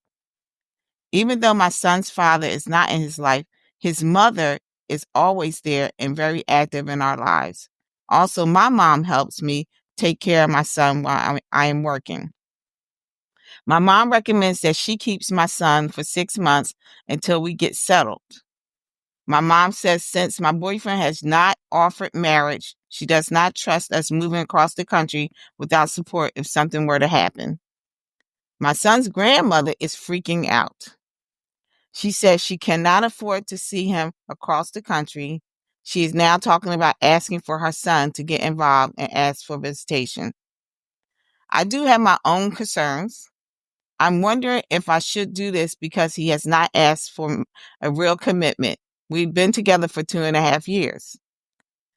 Even though my son's father is not in his life, his mother is always there and very active in our lives. Also, my mom helps me take care of my son while I am working. My mom recommends that she keeps my son for 6 months until we get settled. My mom says since my boyfriend has not offered marriage, she does not trust us moving across the country without support if something were to happen. My son's grandmother is freaking out. She says she cannot afford to see him across the country. She is now talking about asking for her son to get involved and ask for visitation. I do have my own concerns. I'm wondering if I should do this because he has not asked for a real commitment. We've been together for 2.5 years.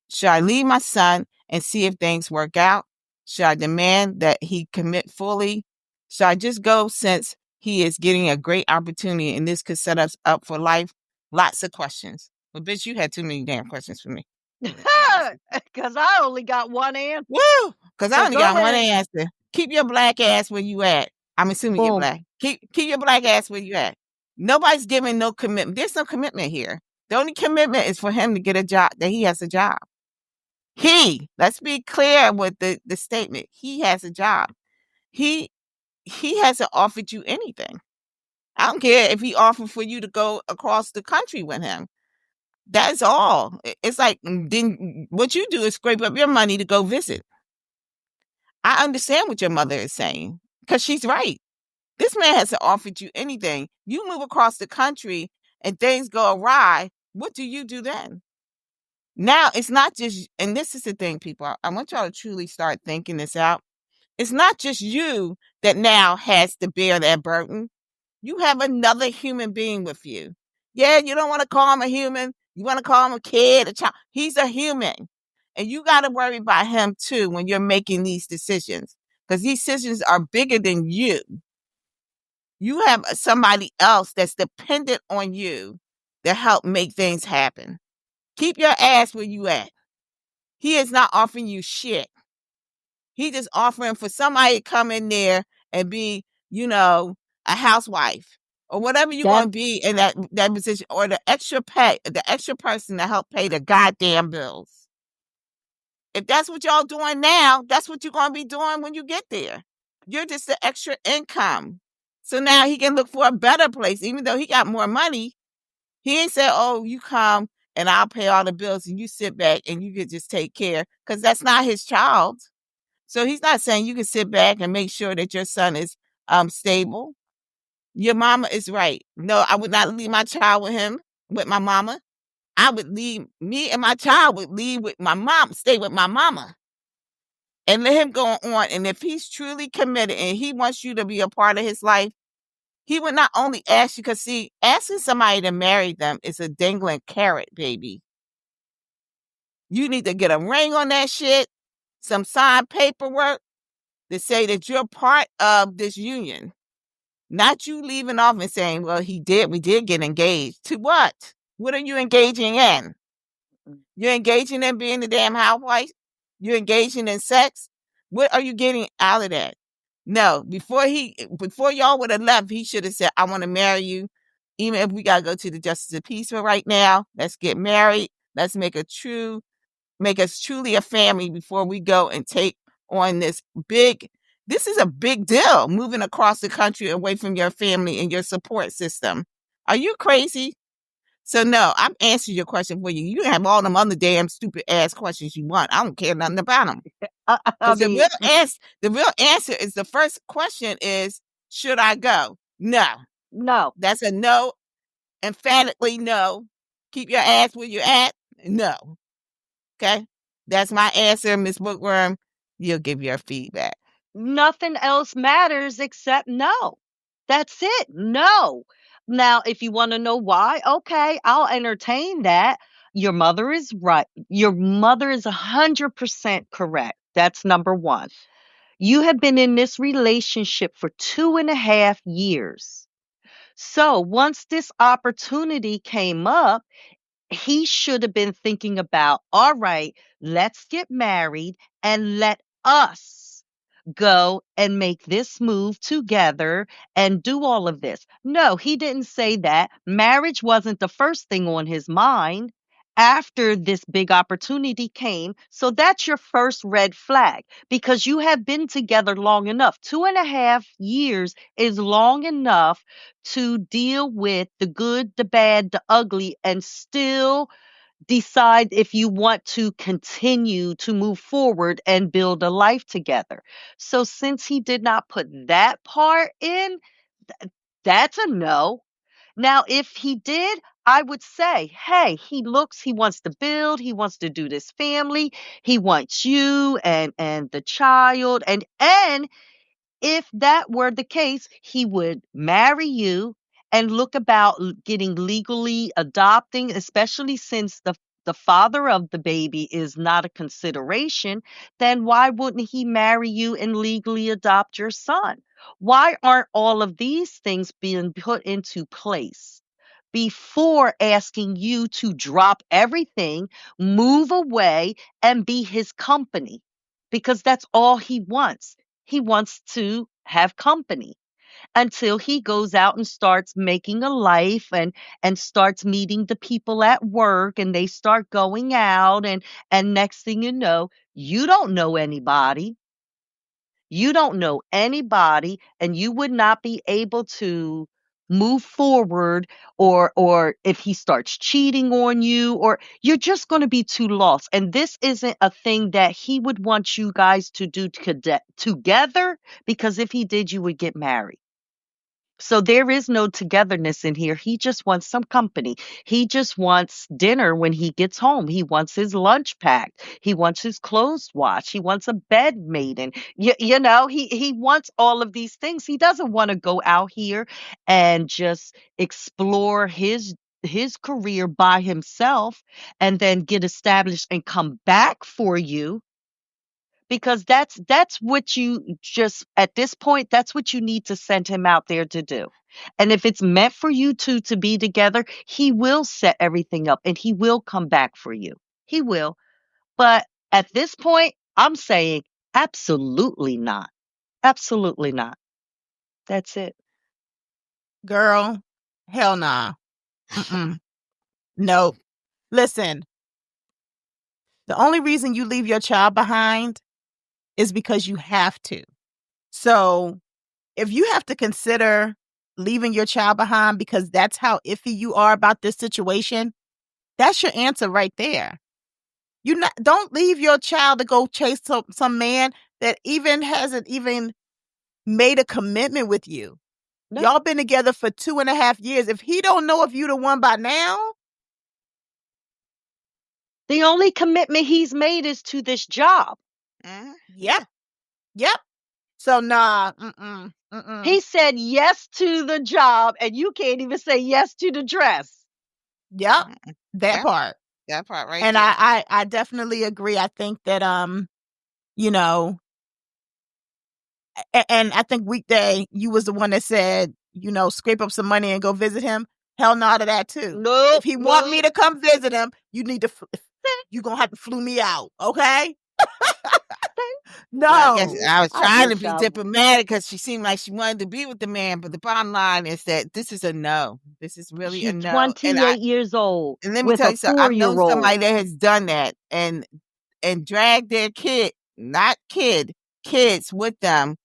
Should I leave my son and see if things work out? Should I demand that he commit fully? Should I just go since he is getting a great opportunity and this could set us up for life? Lots of questions. But bitch, you had too many damn questions for me. Because I only got one answer. Woo! Because I So only go got one ahead. answer. Keep your black ass where you at. I'm assuming you're Boom. black. Keep your black ass where you at. Nobody's giving no commitment. There's no commitment here. The only commitment is for him to get a job, that he has a job. Let's be clear with the statement. He has a job. He hasn't offered you anything. I don't care if he offered for you to go across the country with him. That's all. It's like, then what you do is scrape up your money to go visit. I understand what your mother is saying because she's right. This man hasn't offered you anything. You move across the country and things go awry. What do you do then? Now, it's not just, and this is the thing, people, I want y'all to truly start thinking this out. It's not just you that now has to bear that burden. You have another human being with you. Yeah, you don't want to call him a human. You want to call him a kid, a child. He's a human. And you got to worry about him too when you're making these decisions, because these decisions are bigger than you. You have somebody else that's dependent on you to help make things happen. Keep your ass where you at. He is not offering you shit. He just offering for somebody to come in there and be, a housewife or whatever you're going to be in that position, or the extra person to help pay the goddamn bills. If that's what y'all doing now, that's what you're going to be doing when you get there. You're just the extra income. So now he can look for a better place, even though he got more money. He ain't said, oh, you come and I'll pay all the bills and you sit back and you can just take care, because that's not his child. So he's not saying you can sit back and make sure that your son is stable. Your mama is right. No, I would not leave my child with him, with my mama. I would leave, me and my child would leave with my mom, stay with my mama. And let him go on. And if he's truly committed and he wants you to be a part of his life, he would not only ask you, because see, asking somebody to marry them is a dangling carrot, baby. You need to get a ring on that shit, some signed paperwork to say that you're part of this union. Not you leaving off and saying, well, we did get engaged. To what? What are you engaging in? You're engaging in being the damn housewife? You're engaging in sex? What are you getting out of that? No, before y'all would have left, he should have said, I want to marry you. Even if we got to go to the justice of peace for right now, let's get married. Let's make us truly a family before we go and take on this is a big deal, moving across the country away from your family and your support system. Are you crazy? So no, I'm answering your question for you. You can have all them other damn stupid ass questions you want. I don't care nothing about them. Because the real answer is, the first question is, should I go? No. That's a no. Emphatically no. Keep your ass where you're at. No. Okay? That's my answer, Miss Bookworm. You'll give your feedback. Nothing else matters except no. That's it. No. Now, if you want to know why, okay, I'll entertain that. Your mother is right. Your mother is 100% correct. That's number one. You have been in this relationship for 2.5 years. So once this opportunity came up, he should have been thinking about, all right, let's get married and let us go and make this move together and do all of this. No, he didn't say that. Marriage wasn't the first thing on his mind after this big opportunity came. So that's your first red flag, because you have been together long enough. 2.5 years is long enough to deal with the good, the bad, the ugly, and still decide if you want to continue to move forward and build a life together. So since he did not put that part in, that's a no. Now, if he did, I would say, hey, he wants to build, he wants to do this family, he wants you and the child, and if that were the case, he would marry you and look about getting legally adopting, especially since the father of the baby is not a consideration, then why wouldn't he marry you and legally adopt your son? Why aren't all of these things being put into place before asking you to drop everything, move away, and be his company? Because that's all he wants. He wants to have company until he goes out and starts making a life and starts meeting the people at work, and they start going out, and next thing you don't know anybody. You don't know anybody, and you would not be able to move forward, or if he starts cheating on you, or you're just going to be too lost. And this isn't a thing that he would want you guys to do together, because if he did, you would get married. So there is no togetherness in here. He just wants some company. He just wants dinner when he gets home. He wants his lunch packed. He wants his clothes washed. He wants a bed made. And, he wants all of these things. He doesn't want to go out here and just explore his career by himself and then get established and come back for you, because that's what you just, at this point, that's what you need to send him out there to do. And if it's meant for you two to be together, he will set everything up and he will come back for you. He will. But at this point, I'm saying absolutely not. Absolutely not. That's it. Girl, hell nah. No. Listen, the only reason you leave your child behind is because you have to. So if you have to consider leaving your child behind because that's how iffy you are about this situation, that's your answer right there. Don't leave your child to go chase some man that hasn't even made a commitment with you. No. Y'all been together for 2.5 years. If he don't know if you the one by now, the only commitment he's made is to this job. Yep. So nah. He said yes to the job, and you can't even say yes to the dress. Yep. That part. That part right and there. I definitely agree. I think that and I think weekday you was the one that said, scrape up some money and go visit him. Hell no to that too. Nope, if he want me to come visit him, you need to you gonna have to flew me out, okay? No. Well, I was trying to be diplomatic because she seemed like she wanted to be with the man, but the bottom line is that this is a no. This is really She's a no. 28 years old. And let me tell you something. I've known somebody that has done that and dragged their kids with them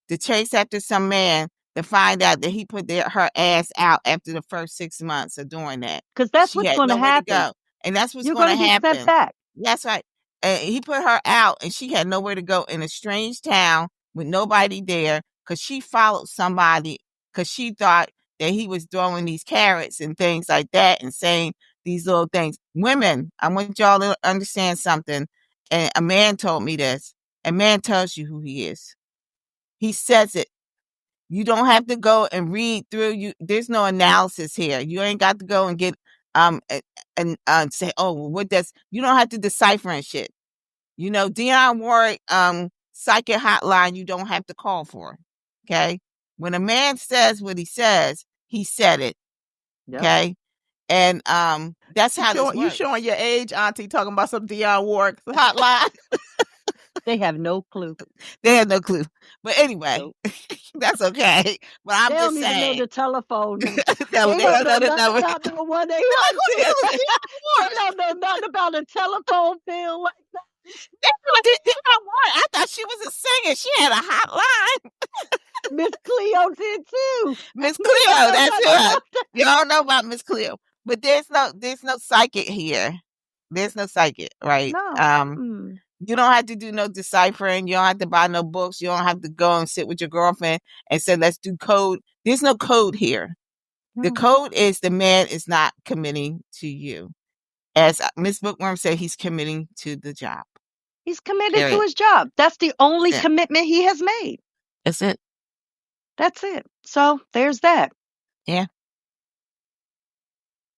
to chase after some man to find out that he put her ass out after the first 6 months of doing that. Because that's what's going to happen. And that's what's going to happen. You're going to be sent back. That's right. He put her out and she had nowhere to go in a strange town with nobody there because she followed somebody because she thought that he was throwing these carrots and things like that and saying these little things. Women, I want y'all to understand something. And a man told me this. A man tells you who he is. He says it. You don't have to go and read through. There's no analysis here. You ain't got to go and get and say, oh, well, what does, you don't have to decipher and shit. Dionne Warwick psychic hotline, you don't have to call for. Okay. When a man says what he said it. Yep. Okay. And that's how this works. You showing your age, Auntie, talking about some Dionne Warwick hotline. They have no clue. They have no clue. But anyway, nope. That's okay. But I'm just saying. They don't even know the telephone. No, they don't know the number. They don't know nothing about a telephone bill like that. I thought she was a singer. She had a hotline. Miss Cleo did too. Miss Cleo, that's her. You don't know about Miss Cleo. But there's no psychic here. There's no psychic, right? No. You don't have to do no deciphering. You don't have to buy no books. You don't have to go and sit with your girlfriend and say, let's do code. There's no code here. The code is the man is not committing to you. As Miss Bookworm said, he's committing to the job. He's committed to his job. That's the only commitment he has made. That's it. That's it. So there's that. Yeah.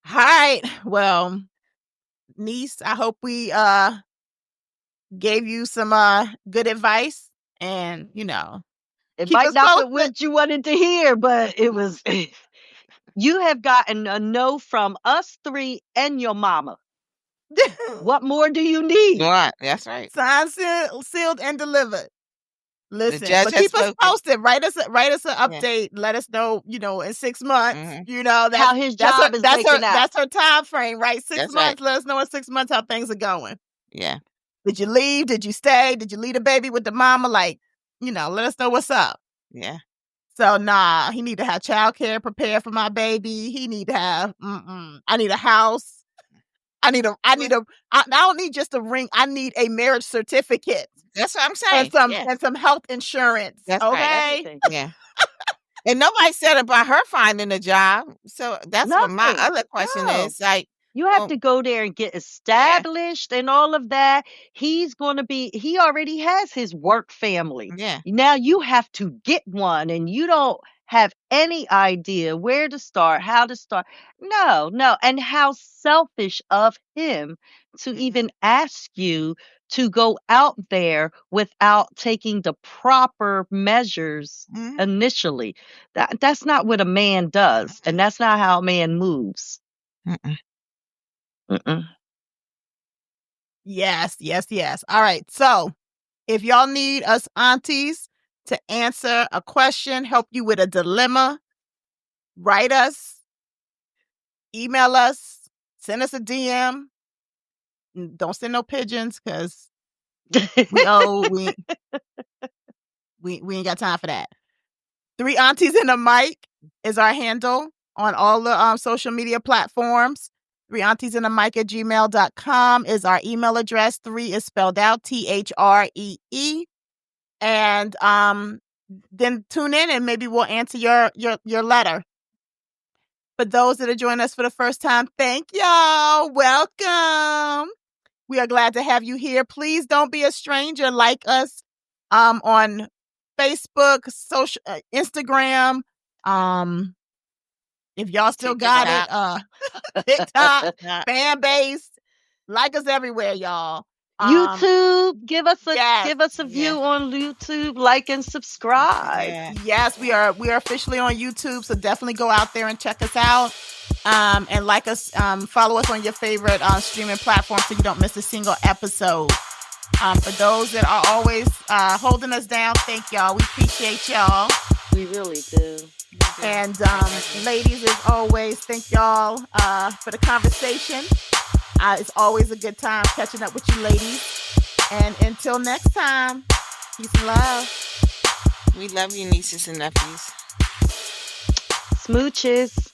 All right. Well, niece, I hope we gave you some good advice, and It keep might us not be posted. what you wanted to hear, but it was. You have gotten a no from us three and your mama. What more do you need? Right. That's right. Signed, sealed, and delivered. Listen, judge but has keep us spoken. posted. Write us an update. Let us know, in 6 months. Mhm. How his job is making out. That's her time frame, right? 6 That's months. right. Let us know in 6 months how things are going. Yeah. Did you leave? Did you stay? Did you leave the baby with the mama? Like, let us know what's up. Yeah. So he need to have childcare prepared for my baby. He need to have. I need a house. I don't need just a ring. I need a marriage certificate. That's what I'm saying. And some health insurance. That's okay? right. Everything. Yeah. And nobody said about her finding a job. So that's what my Nothing. other question No. is. Like, You have to go there and get established and all of that. He already has his work family. yeah. Now you have to get one, and you don't have any idea where to start, how to start. No. And how selfish of him to even ask you to go out there without taking the proper measures Mhm. initially. That's not what a man does, and that's not how a man moves. Mm-mm. Mm-mm. Yes. All right. So if y'all need us aunties to answer a question, help you with a dilemma, write us, email us, send us a DM. Don't send no pigeons because we ain't got time for that. 3 Aunties and a Mic is our handle on all the social media platforms. 3auntiesandamic@gmail.com is our email address. 3 is spelled out THREE. And then tune in and maybe we'll answer your letter. For those that are joining us for the first time, thank y'all. Welcome. We are glad to have you here. Please don't be a stranger. Like us on Facebook, social, Instagram. If y'all still got it, TikTok, fan base. Like us everywhere, y'all. YouTube, give us a yes, view on YouTube, like and subscribe. Yeah. Yes, we are officially on YouTube, so definitely go out there and check us out. And like us, follow us on your favorite streaming platform so you don't miss a single episode. For those that are always holding us down, thank y'all. We appreciate y'all. We really do. And ladies, as always, thank y'all for the conversation. It's always a good time catching up with you ladies. And until next time, peace and love. We love you, nieces and nephews. Smooches.